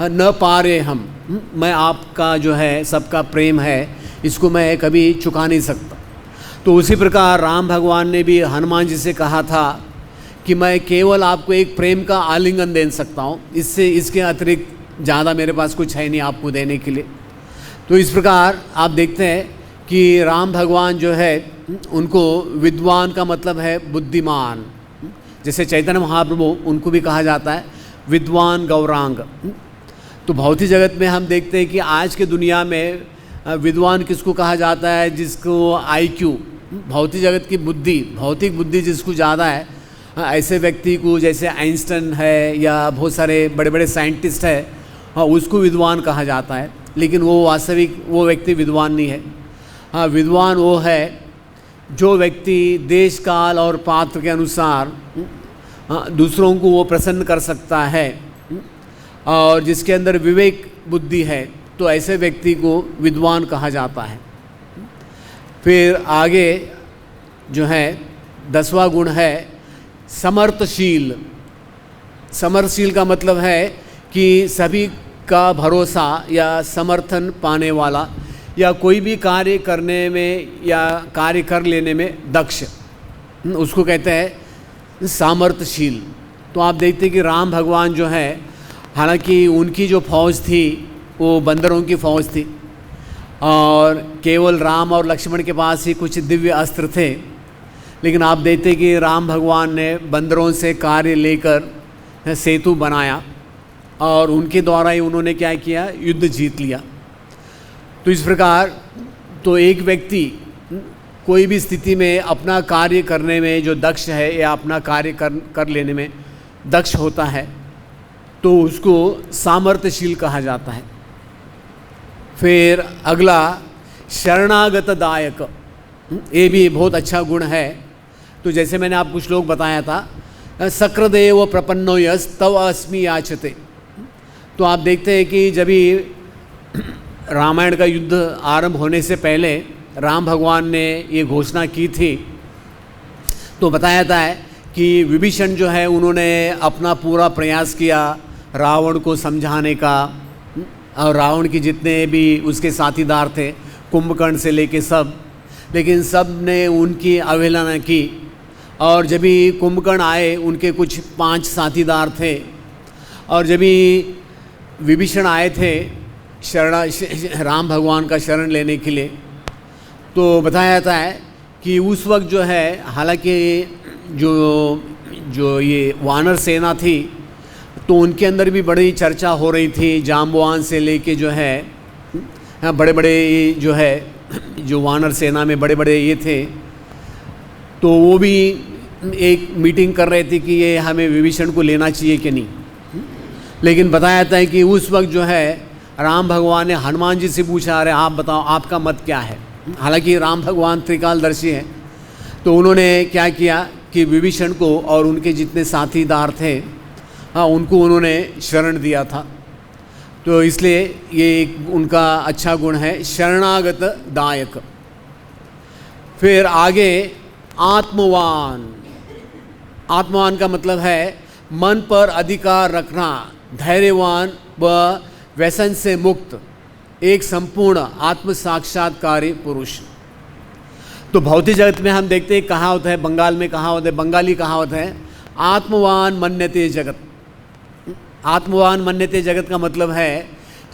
न पारे हम, मैं आपका जो है सबका प्रेम है, इसको मैं कभी चुका नहीं सकता। तो उसी प्रकार राम भगवान ने भी हनुमान जी से कहा था कि मैं केवल आपको एक प्रेम का आलिंगन दे सकता हूँ, इसके अतिरिक्त ज़्यादा मेरे पास कुछ है नहीं आपको देने के लिए। तो इस प्रकार आप देखते हैं कि राम भगवान जो है उनको विद्वान का मतलब है बुद्धिमान, जैसे चैतन्य महाप्रभु उनको भी कहा जाता है विद्वान गौरांग। तो भौतिक जगत में हम देखते हैं कि आज के दुनिया में विद्वान किसको कहा जाता है, जिसको IQ, भौतिक जगत की बुद्धि, भौतिक बुद्धि जिसको ज़्यादा है, ऐसे व्यक्ति को, जैसे आइंस्टाइन है या बहुत सारे बड़े बड़े साइंटिस्ट है, हाँ, उसको विद्वान कहा जाता है। लेकिन वो वास्तविक वो व्यक्ति विद्वान नहीं है। हाँ, विद्वान वो है जो व्यक्ति देश काल और पात्र के अनुसार दूसरों को वो प्रसन्न कर सकता है और जिसके अंदर विवेक बुद्धि है, तो ऐसे व्यक्ति को विद्वान कहा जाता है। फिर आगे जो है 10वां गुण है समर्थशील। समर्थशील का मतलब है कि सभी का भरोसा या समर्थन पाने वाला, या कोई भी कार्य करने में या कार्य कर लेने में दक्ष, उसको कहते हैं सामर्थ्यशील। तो आप देखते हैं कि राम भगवान जो है, हालांकि उनकी जो फौज थी वो बंदरों की फौज थी और केवल राम और लक्ष्मण के पास ही कुछ दिव्य अस्त्र थे, लेकिन आप देखते हैं कि राम भगवान ने बंदरों से कार्य लेकर सेतु बनाया और उनके द्वारा ही उन्होंने क्या किया, युद्ध जीत लिया। तो इस प्रकार तो एक व्यक्ति कोई भी स्थिति में अपना कार्य करने में जो दक्ष है या अपना कार्य कर लेने में दक्ष होता है, तो उसको सामर्थ्यशील कहा जाता है। फिर अगला शरणागत दायक, ये भी बहुत अच्छा गुण है। तो जैसे मैंने आपको श्लोक बताया था, सक्र प्रपन्नो यस तव अस्मि याचते। तो आप देखते हैं कि जब भी रामायण का युद्ध आरंभ होने से पहले राम भगवान ने ये घोषणा की थी, तो बताया था है कि विभीषण जो है उन्होंने अपना पूरा प्रयास किया रावण को समझाने का, और रावण के जितने भी उसके साथीदार थे, कुंभकर्ण से लेके सब, लेकिन सब ने उनकी अवहेलना की। और जब भी कुंभकर्ण आए, उनके कुछ 5 साथीदार थे, और जब भी विभीषण आए थे राम भगवान का शरण लेने के लिए, तो बताया जाता है कि उस वक्त जो है, हालांकि जो ये वानर सेना थी, तो उनके अंदर भी बड़ी चर्चा हो रही थी। जाम्बवान से लेके जो है बड़े बड़े जो है, जो वानर सेना में बड़े बड़े ये थे, तो वो भी एक मीटिंग कर रहे थे कि ये हमें विभीषण को लेना चाहिए कि नहीं। लेकिन बताया जाता है कि उस वक्त जो है राम भगवान ने हनुमान जी से पूछा, अरे आप बताओ आपका मत क्या है। हालांकि राम भगवान त्रिकालदर्शी हैं, तो उन्होंने क्या किया कि विभीषण को और उनके जितने साथीदार थे, हाँ, उनको उन्होंने शरण दिया था। तो इसलिए ये एक उनका अच्छा गुण है, शरणागत दायक। फिर आगे आत्मवान। आत्मवान का मतलब है मन पर अधिकार रखना, धैर्यवान व व्यसन से मुक्त। एक संपूर्ण आत्म साक्षात्कारी पुरुष। तो भौतिक जगत में हम देखते हैं कहावत है, बंगाल में कहावत है, बंगाली कहावत है, आत्मवान मन्यते जगत। आत्मवान मन्यते जगत का मतलब है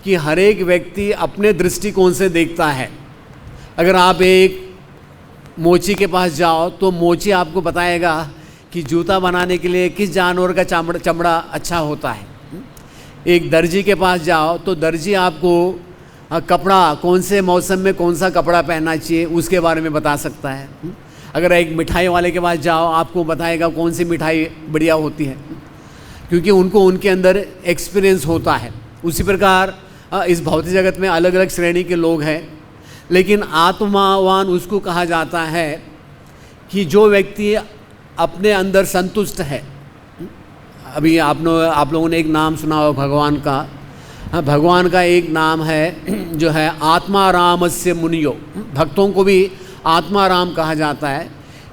कि हर एक व्यक्ति अपने दृष्टिकोण से देखता है। अगर आप एक मोची के पास जाओ तो मोची आपको बताएगा कि जूता बनाने के लिए किस जानवर का चमड़ा अच्छा होता है। एक दर्जी के पास जाओ तो दर्जी आपको कपड़ा कौन से मौसम में कौन सा कपड़ा पहनना चाहिए उसके बारे में बता सकता है। अगर एक मिठाई वाले के पास जाओ आपको बताएगा कौन सी मिठाई बढ़िया होती है, क्योंकि उनको उनके अंदर एक्सपीरियंस होता है। उसी प्रकार इस भौतिक जगत में अलग अलग श्रेणी के लोग हैं, लेकिन आत्मावान उसको कहा जाता है कि जो व्यक्ति अपने अंदर संतुष्ट है। अभी आप लोगों ने एक नाम सुना हो भगवान का। भगवान का एक नाम है जो है आत्मारामस्य मुनियो। भक्तों को भी आत्माराम कहा जाता है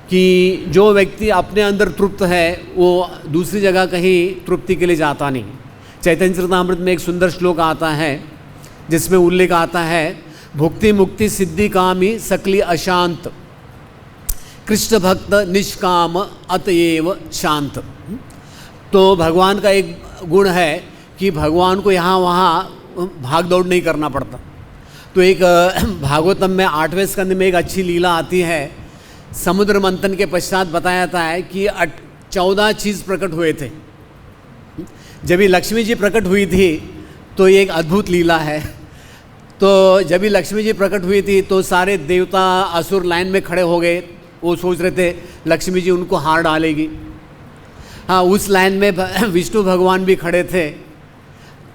कि जो व्यक्ति अपने अंदर तृप्त है वो दूसरी जगह कहीं तृप्ति के लिए जाता नहीं। चैतन्य चरितामृत में एक सुंदर श्लोक आता है जिसमें उल्लेख आता है, भुक्ति मुक्ति सिद्धि कामी सकली अशांत, कृष्ण भक्त निष्काम अतएव शांत। तो भगवान का एक गुण है कि भगवान को यहाँ वहाँ भाग दौड़ नहीं करना पड़ता। तो एक भागवतम में 8वें स्कंद में एक अच्छी लीला आती है। समुद्र मंथन के पश्चात बताया जाता है कि 14 चीज़ प्रकट हुए थे। जब भी लक्ष्मी जी प्रकट हुई थी तो ये एक अद्भुत लीला है। तो जब भी लक्ष्मी जी प्रकट हुई थी तो सारे देवता असुर लाइन में खड़े हो गए। वो सोच रहे थे लक्ष्मी जी उनको हार डालेगी। हाँ, उस लाइन में विष्णु भगवान भी खड़े थे।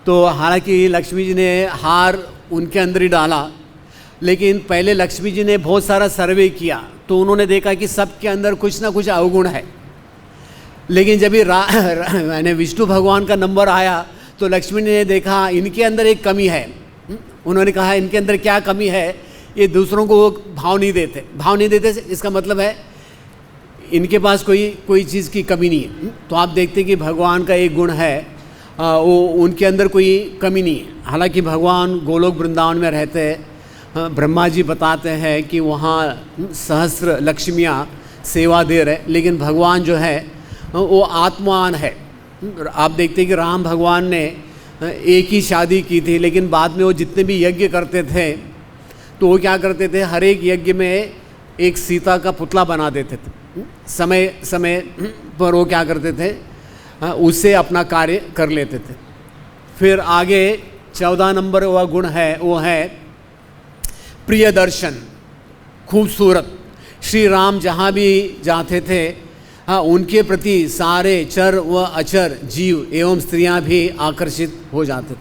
तो हालांकि लक्ष्मी जी ने हार उनके अंदर ही डाला, लेकिन पहले लक्ष्मी जी ने बहुत सारा सर्वे किया तो उन्होंने देखा कि सबके अंदर कुछ ना कुछ अवगुण है। लेकिन जब भी मैंने विष्णु भगवान का नंबर आया तो लक्ष्मी ने देखा इनके अंदर एक कमी है। उन्होंने कहा इनके अंदर क्या कमी है, ये दूसरों को भाव नहीं देते। इसका मतलब है इनके पास कोई चीज़ की कमी नहीं है। तो आप देखते कि भगवान का एक गुण है, वो उनके अंदर कोई कमी नहीं है। हालांकि भगवान गोलोक वृंदावन में रहते हैं। ब्रह्मा जी बताते हैं कि वहाँ सहस्र लक्ष्मियाँ सेवा दे रहे, लेकिन भगवान जो है वो आत्मान है। आप देखते हैं कि राम भगवान ने एक ही शादी की थी, लेकिन बाद में वो जितने भी यज्ञ करते थे तो वो क्या करते थे, हर एक यज्ञ में एक सीता का पुतला बना देते थे। समय पर वो क्या करते थे, उससे अपना कार्य कर लेते थे। फिर आगे 14 नंबर वह गुण है, वो है प्रिय दर्शन, खूबसूरत। श्री राम जहाँ भी जाते थे उनके प्रति सारे चर व अचर जीव एवं स्त्रियां भी आकर्षित हो जाते थे।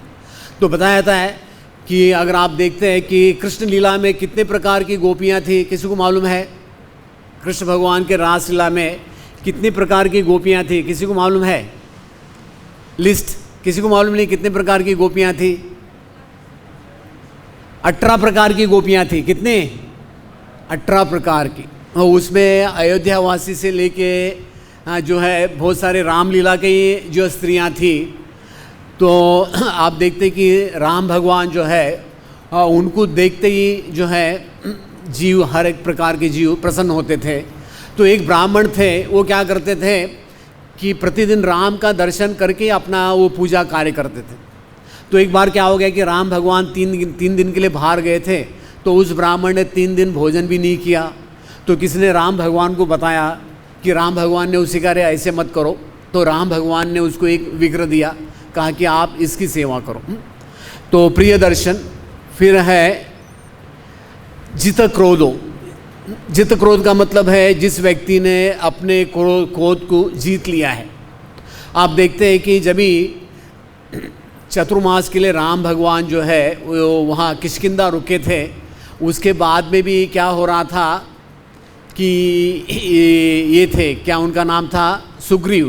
तो बताया जाता है कि अगर आप देखते हैं कि कृष्ण लीला में कितने प्रकार की गोपियां थी, किसी को मालूम है? कृष्ण भगवान के रास लीला में कितनी प्रकार की गोपियां थी, किसी को मालूम है? लिस्ट किसी को मालूम नहीं कितने प्रकार की गोपियां थी? 18 प्रकार की गोपियां थी। कितने? 18 प्रकार की। और उसमें अयोध्यावासी से लेके जो है बहुत सारे रामलीला की जो स्त्रियां थी। तो आप देखते कि राम भगवान जो है उनको देखते ही जो है जीव, हर एक प्रकार के जीव प्रसन्न होते थे। तो एक ब्राह्मण थे, वो क्या करते थे कि प्रतिदिन राम का दर्शन करके अपना वो पूजा कार्य करते थे। तो एक बार क्या हो गया कि राम भगवान 3 दिन के लिए बाहर गए थे, तो उस ब्राह्मण ने 3 दिन भोजन भी नहीं किया। तो किसी ने राम भगवान को बताया कि राम भगवान ने उसे कहा ऐसे मत करो। तो राम भगवान ने उसको एक विग्रह दिया, कहा कि आप इसकी सेवा करो। तो प्रिय दर्शन। फिर है जित क्रोधो। जित क्रोध का मतलब है जिस व्यक्ति ने अपने क्रोध को जीत लिया है। आप देखते हैं कि जब भी चतुर्मास के लिए राम भगवान जो है वो वहाँ किष्किंधा रुके थे, उसके बाद में भी क्या हो रहा था कि ये थे, क्या उनका नाम था, सुग्रीव,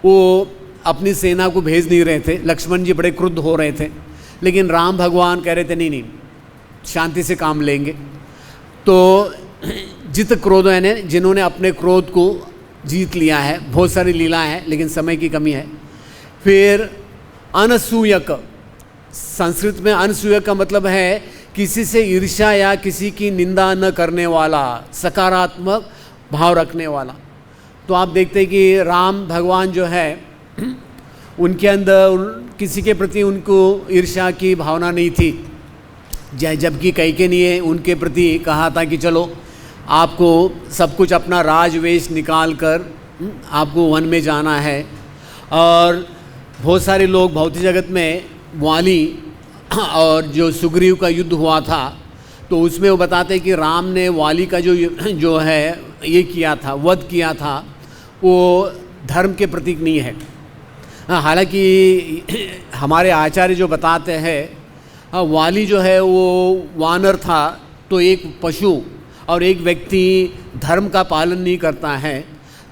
वो अपनी सेना को भेज नहीं रहे थे। लक्ष्मण जी बड़े क्रुद्ध हो रहे थे, लेकिन राम भगवान कह रहे थे नहीं शांति से काम लेंगे। तो जित क्रोध यानी जिन्होंने अपने क्रोध को जीत लिया है। बहुत सारी लीलाएं हैं लेकिन समय की कमी है। फिर अनसूयक। संस्कृत में अनसूया का मतलब है किसी से ईर्ष्या या किसी की निंदा न करने वाला, सकारात्मक भाव रखने वाला। तो आप देखते हैं कि राम भगवान जो है उनके अंदर किसी के प्रति उनको ईर्ष्या की भावना नहीं थी, जबकि कैकेयी ने उनके प्रति कहा था कि चलो आपको सब कुछ अपना राजवेश निकाल कर आपको वन में जाना है। और बहुत सारे लोग भौतिक जगत में वाली और जो सुग्रीव का युद्ध हुआ था तो उसमें वो बताते हैं कि राम ने वाली का जो है ये किया था, वध किया था, वो धर्म के प्रतीक नहीं है। हालांकि हमारे आचार्य जो बताते हैं वाली जो है वो वानर था, तो एक पशु और एक व्यक्ति धर्म का पालन नहीं करता है,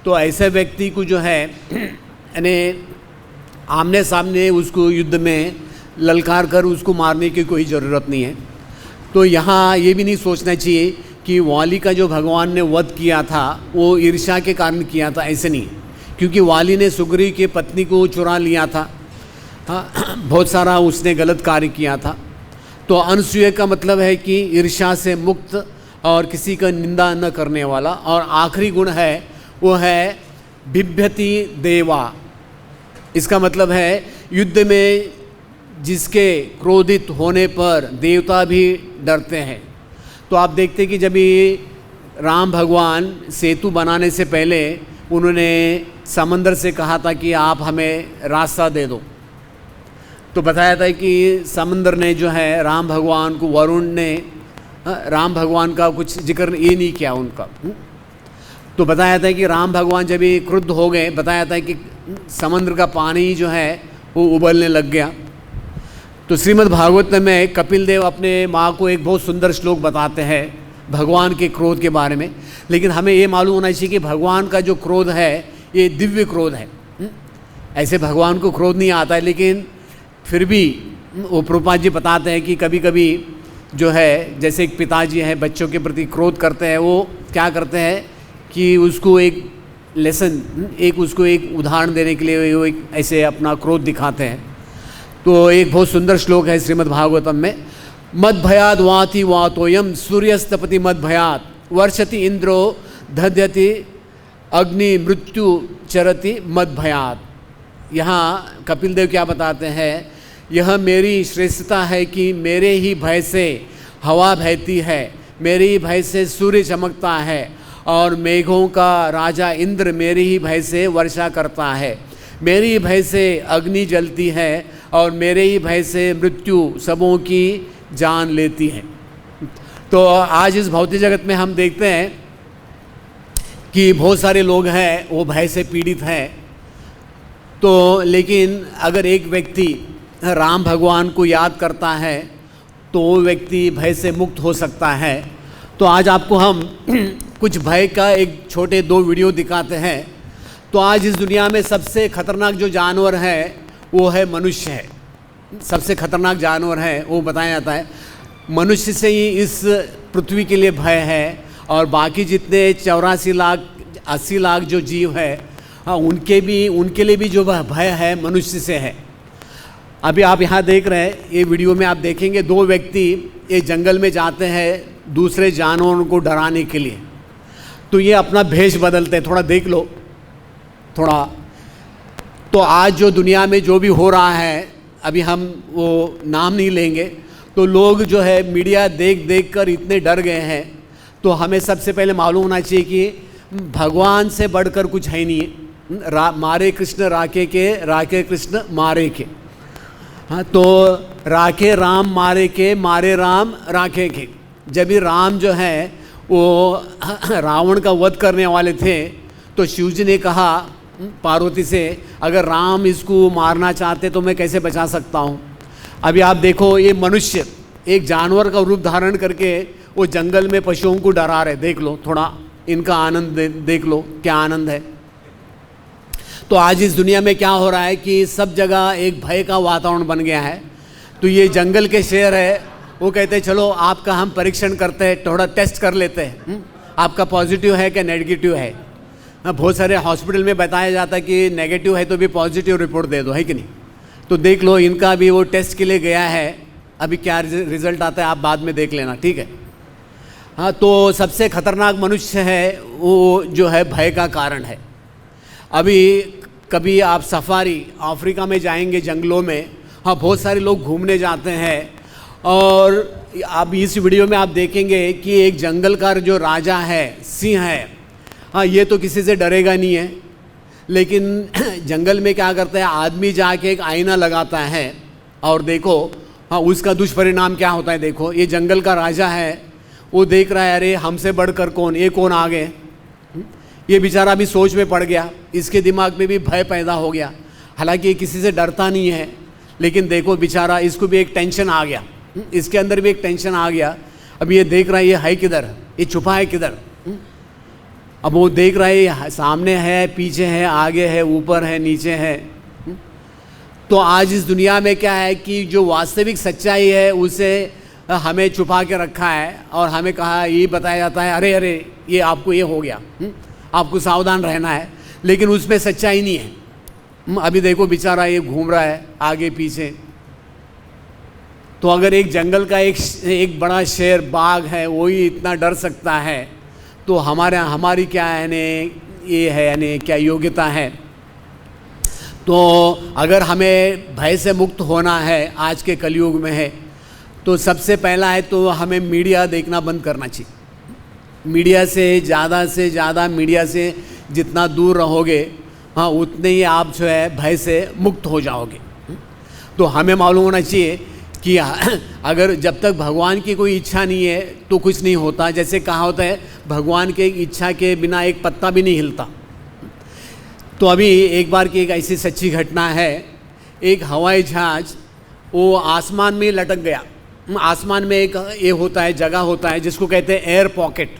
तो ऐसे व्यक्ति को जो है यानी आमने सामने उसको युद्ध में ललकार कर उसको मारने की कोई ज़रूरत नहीं है। तो यहाँ ये भी नहीं सोचना चाहिए कि वाली का जो भगवान ने वध किया था वो ईर्ष्या के कारण किया था, ऐसे नहीं, क्योंकि वाली ने सुग्रीव की पत्नी को चुरा लिया था। बहुत सारा उसने गलत कार्य किया था। तो अनसूया का मतलब है कि ईर्ष्या से मुक्त और किसी का निंदा न करने वाला। और आखिरी गुण है वो है बिभ्यति देवा। इसका मतलब है युद्ध में जिसके क्रोधित होने पर देवता भी डरते हैं। तो आप देखते हैं कि जब ये राम भगवान सेतु बनाने से पहले उन्होंने समंदर से कहा था कि आप हमें रास्ता दे दो, तो बताया था कि समंदर ने जो है राम भगवान को, वरुण ने राम भगवान का कुछ जिक्र ये नहीं किया उनका। तो बताया था कि राम भगवान जब ये क्रुद्ध हो गए, बताया था कि समुद्र का पानी जो है वो उबलने लग गया। तो श्रीमद् भागवत में कपिल देव अपने माँ को एक बहुत सुंदर श्लोक बताते हैं भगवान के क्रोध के बारे में। लेकिन हमें ये मालूम होना चाहिए कि भगवान का जो क्रोध है ये दिव्य क्रोध है। ऐसे भगवान को क्रोध नहीं आता है, लेकिन फिर भी वो प्रभुपाद जी बताते हैं कि कभी कभी जो है जैसे एक पिताजी है बच्चों के प्रति क्रोध करते हैं, वो क्या करते हैं कि उसको एक लेसन, उसको एक उदाहरण देने के लिए वो एक ऐसे अपना क्रोध दिखाते हैं। तो एक बहुत सुंदर श्लोक है श्रीमद् भागवतम में, मद भयाद वाति वातोयम सूर्यस्तपति मद भयात वर्षति इंद्रो दध्यति अग्नि मृत्यु चरति मद भयात। यहाँ कपिल देव क्या बताते हैं, यह मेरी श्रेष्ठता है कि मेरे ही भय से हवा बहती है, मेरे ही भय से सूर्य चमकता है, और मेघों का राजा इंद्र मेरे ही भय से वर्षा करता है, मेरे ही भय से अग्नि जलती है, और मेरे ही भय से मृत्यु सबों की जान लेती है। तो आज इस भौतिक जगत में हम देखते हैं कि बहुत सारे लोग हैं वो भय से पीड़ित हैं। तो लेकिन अगर एक व्यक्ति राम भगवान को याद करता है तो वो व्यक्ति भय से मुक्त हो सकता है। तो आज आपको हम कुछ भय का एक छोटे 2 वीडियो दिखाते हैं। तो आज इस दुनिया में सबसे खतरनाक जो जानवर है वो है मनुष्य है। सबसे खतरनाक जानवर है वो बताया जाता है, मनुष्य से ही इस पृथ्वी के लिए भय है, और बाकी जितने 84 लाख 80 लाख जो जीव है उनके लिए भी जो भय है मनुष्य से है। अभी आप यहाँ देख रहे हैं, ये वीडियो में आप देखेंगे 2 व्यक्ति ये जंगल में जाते हैं दूसरे जानवरों को डराने के लिए। तो ये अपना भेष बदलते हैं, थोड़ा देख लो थोड़ा। तो आज जो दुनिया में जो भी हो रहा है, अभी हम वो नाम नहीं लेंगे, तो लोग जो है मीडिया देख कर इतने डर गए हैं। तो हमें सबसे पहले मालूम होना चाहिए कि भगवान से बढ़कर कुछ है नहीं है। मारे कृष्ण राखे के, राखे कृष्ण मारे के। हाँ, तो राखे राम मारे के, मारे राम राखे के। जब भी राम जो है वो रावण का वध करने वाले थे तो शिव जी ने कहा पार्वती से, अगर राम इसको मारना चाहते तो मैं कैसे बचा सकता हूँ। अभी आप देखो ये मनुष्य एक जानवर का रूप धारण करके वो जंगल में पशुओं को डरा रहे। देख लो थोड़ा इनका आनंद देख लो, क्या आनंद है। तो आज इस दुनिया में क्या हो रहा है कि सब जगह एक भय का वातावरण बन गया है। तो ये जंगल के शेर है, वो कहते हैं चलो आपका हम परीक्षण करते हैं, थोड़ा टेस्ट कर लेते हैं, आपका पॉजिटिव है क्या नेगेटिव है। बहुत सारे हॉस्पिटल में बताया जाता है कि नेगेटिव है तो भी पॉजिटिव रिपोर्ट दे दो, है कि नहीं। तो देख लो, इनका भी वो टेस्ट के लिए गया है, अभी क्या रिजल्ट आता है आप बाद में देख लेना, ठीक है। हाँ, तो सबसे खतरनाक मनुष्य है वो जो है भय का कारण है। अभी कभी आप सफारी अफ्रीका में जाएंगे जंगलों में, हाँ बहुत सारे लोग घूमने जाते हैं, और अब इस वीडियो में आप देखेंगे कि एक जंगल का जो राजा है, सिंह है, हाँ ये तो किसी से डरेगा नहीं है, लेकिन जंगल में क्या करता है, आदमी जाके एक आईना लगाता है और देखो हाँ उसका दुष्परिणाम क्या होता है। देखो ये जंगल का राजा है, वो देख रहा है अरे हमसे बढ़कर कौन, ये कौन आ गए। ये बेचारा भी सोच में पड़ गया, इसके दिमाग में भी भय पैदा हो गया। हालांकि ये किसी से डरता नहीं है, लेकिन देखो बेचारा, इसको भी एक टेंशन आ गया, इसके अंदर भी एक टेंशन आ गया। अब ये देख रहा है ये है किधर, ये छुपा है किधर। अब वो देख रहा है सामने है, पीछे है, आगे है, ऊपर है, नीचे है। तो आज इस दुनिया में क्या है कि जो वास्तविक सच्चाई है उसे हमें छुपा के रखा है, और हमें कहा ये बताया जाता है अरे अरे ये आपको ये हो गया, आपको सावधान रहना है, लेकिन उसमें सच्चाई नहीं है। अभी देखो बेचारा ये घूम रहा है आगे पीछे। तो अगर एक जंगल का एक बड़ा शेर, बाघ है, वो ही इतना डर सकता है, तो हमारी क्या है ये है, यानी क्या योग्यता है। तो अगर हमें भय से मुक्त होना है आज के कलयुग में है, तो सबसे पहला है तो हमें मीडिया देखना बंद करना चाहिए। मीडिया से ज़्यादा मीडिया से जितना दूर रहोगे, हाँ उतने ही आप जो है भय से मुक्त हो जाओगे। तो हमें मालूम होना चाहिए कि अगर जब तक भगवान की कोई इच्छा नहीं है तो कुछ नहीं होता। जैसे कहा होता है भगवान के इच्छा के बिना एक पत्ता भी नहीं हिलता। तो अभी एक बार की एक ऐसी सच्ची घटना है, एक हवाई जहाज वो आसमान में लटक गया। आसमान में एक ये होता है, जगह होता है जिसको कहते हैं एयर पॉकेट।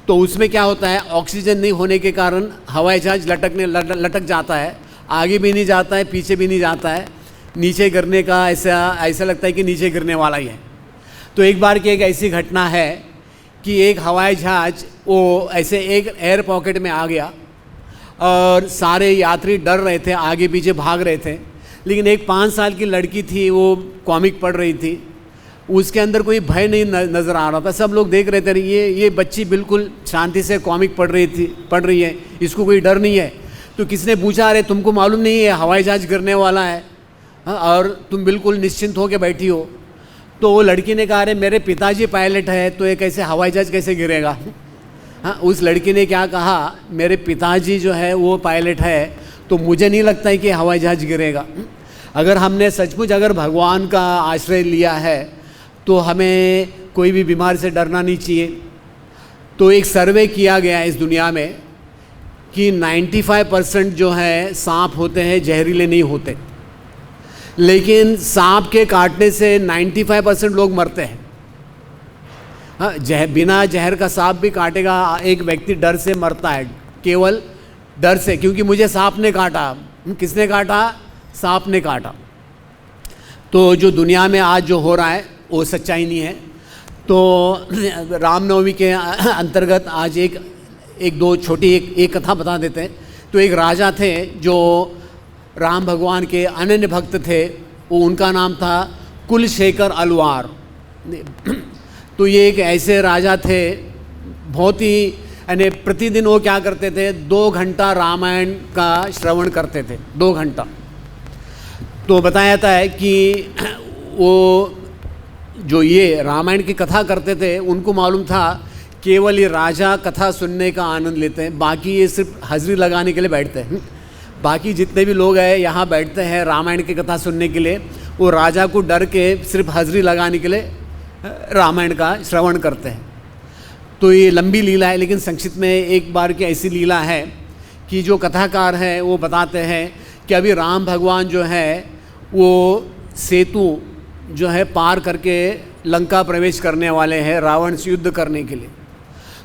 तो उसमें क्या होता है, ऑक्सीजन नहीं होने के कारण हवाई जहाज लटक जाता है, आगे भी नहीं जाता है, पीछे भी नहीं जाता है, नीचे गिरने का ऐसा लगता है कि नीचे गिरने वाला ही है। तो एक बार की एक ऐसी घटना है कि एक हवाई जहाज वो ऐसे एक एयर पॉकेट में आ गया और सारे यात्री डर रहे थे, आगे पीछे भाग रहे थे। लेकिन एक 5 साल की लड़की थी, वो कॉमिक पढ़ रही थी, उसके अंदर कोई भय नहीं नज़र आ रहा था। सब लोग देख रहे थे ये बच्ची बिल्कुल शांति से कॉमिक पढ़ रही है, इसको कोई डर नहीं है। तो किसने पूछा अरे तुमको मालूम नहीं है हवाई जहाज गिरने वाला है, और तुम बिल्कुल निश्चिंत होकर बैठी हो। तो वो लड़की ने कहा अरे मेरे पिताजी पायलट है, तो ये कैसे हवाई जहाज कैसे गिरेगा। हाँ, उस लड़की ने क्या कहा, मेरे पिताजी जो है वो पायलट है, तो मुझे नहीं लगता है कि हवाई जहाज गिरेगा। अगर हमने सचमुच अगर भगवान का आश्रय लिया है तो हमें कोई भी बीमारी से डरना नहीं चाहिए। तो एक सर्वे किया गया है इस दुनिया में कि 95% जो है सांप होते हैं जहरीले नहीं होते, लेकिन सांप के काटने से 95% लोग मरते हैं। हाँ, बिना जहर का सांप भी काटेगा एक व्यक्ति डर से मरता है, केवल डर से, क्योंकि मुझे सांप ने काटा। किसने काटा? सांप ने काटा। तो जो दुनिया में आज जो हो रहा है वो सच्चाई नहीं है। तो रामनवमी के अंतर्गत आज एक दो छोटी एक कथा बता देते हैं। तो एक राजा थे जो राम भगवान के अनन्य भक्त थे, वो उनका नाम था कुलशेखर अलवार। तो ये एक ऐसे राजा थे, बहुत ही यानी प्रतिदिन वो क्या करते थे, 2 घंटा रामायण का श्रवण करते थे, 2 घंटा। तो बताया जाता है कि वो जो ये रामायण की कथा करते थे उनको मालूम था केवल ये राजा कथा सुनने का आनंद लेते हैं, बाकी ये सिर्फ हाजिरी लगाने के लिए बैठते हैं। बाकी जितने भी लोग हैं यहाँ बैठते हैं रामायण की कथा सुनने के लिए, वो राजा को डर के सिर्फ हाजिरी लगाने के लिए रामायण का श्रवण करते हैं। तो ये लंबी लीला है, लेकिन संक्षिप्त में एक बार की ऐसी लीला है कि जो कथाकार हैं वो बताते हैं कि अभी राम भगवान जो है वो सेतु जो है पार करके लंका प्रवेश करने वाले हैं रावण से युद्ध करने के लिए।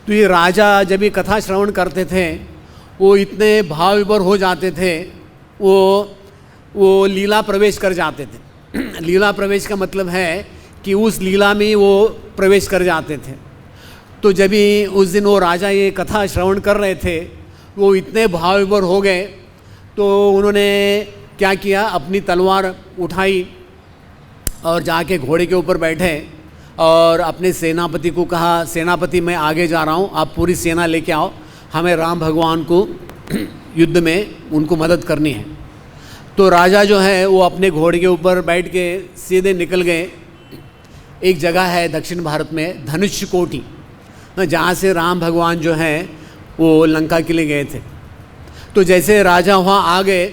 तो ये राजा जब ये कथा श्रवण करते थे वो इतने भाव विभोर हो जाते थे, वो लीला प्रवेश कर जाते थे। लीला प्रवेश का मतलब है कि उस लीला में वो प्रवेश कर जाते थे। तो जब ही उस दिन वो राजा ये कथा श्रवण कर रहे थे, वो इतने भाव विभोर हो गए, तो उन्होंने क्या किया, अपनी तलवार उठाई और जाके घोड़े के ऊपर बैठे और अपने सेनापति को कहा, सेनापति मैं आगे जा रहा हूँ, आप पूरी सेना लेके आओ, हमें राम भगवान को युद्ध में उनको मदद करनी है। तो राजा जो है वो अपने घोड़े के ऊपर बैठ के सीधे निकल गए। एक जगह है दक्षिण भारत में धनुष्य कोटि, जहाँ से राम भगवान जो हैं वो लंका के लिए गए थे। तो जैसे राजा वहाँ आ गए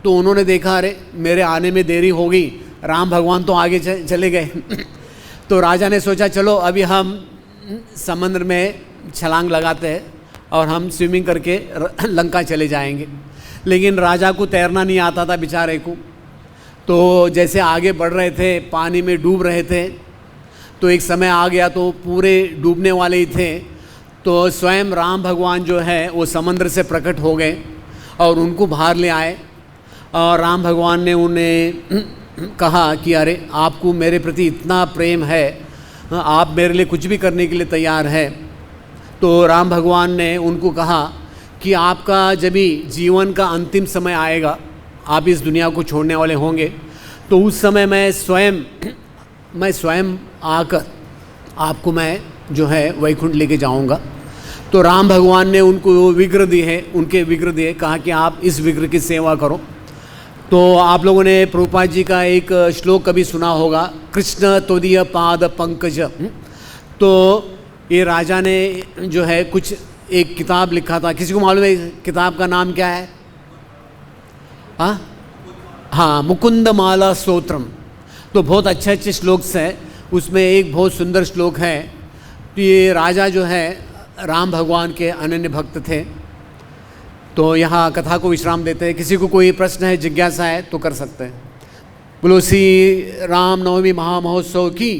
तो उन्होंने देखा, अरे मेरे आने में देरी हो गई, राम भगवान तो आगे चले गए। तो राजा ने सोचा चलो अभी हम समंदर में छलांग लगाते हैं और हम स्विमिंग करके लंका चले जाएंगे। लेकिन राजा को तैरना नहीं आता था बेचारे को। तो जैसे आगे बढ़ रहे थे, पानी में डूब रहे थे, तो एक समय आ गया तो पूरे डूबने वाले ही थे। तो स्वयं राम भगवान जो है वो समंदर से प्रकट हो गए और उनको बाहर ले आए। और राम भगवान ने उन्हें कहा कि अरे आपको मेरे प्रति इतना प्रेम है, आप मेरे लिए कुछ भी करने के लिए तैयार है। तो राम भगवान ने उनको कहा कि आपका जब भी जीवन का अंतिम समय आएगा, आप इस दुनिया को छोड़ने वाले होंगे, तो उस समय मैं स्वयं आकर आपको मैं जो है वैकुंठ लेके जाऊंगा। तो राम भगवान ने उनको वो विग्रह दिए, उनके विग्रह दिए, कहा कि आप इस विग्रह की सेवा करो। तो आप लोगों ने प्रभुपाद जी का एक श्लोक कभी सुना होगा, कृष्ण तोदीय पाद पंकज। तो ये राजा ने जो है कुछ एक किताब लिखा था, किसी को मालूम है किताब का नाम क्या है? हाँ, मुकुंद माला स्तोत्रम। तो बहुत अच्छे अच्छे श्लोक हैं, उसमें एक बहुत सुंदर श्लोक है। तो ये राजा जो है राम भगवान के अनन्य भक्त थे। तो यहाँ कथा को विश्राम देते हैं। किसी को कोई प्रश्न है, जिज्ञासा है तो कर सकते हैं। बोलो श्री राम नवमी महामहोत्सव की,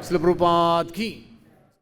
श्री प्रभुपाद की।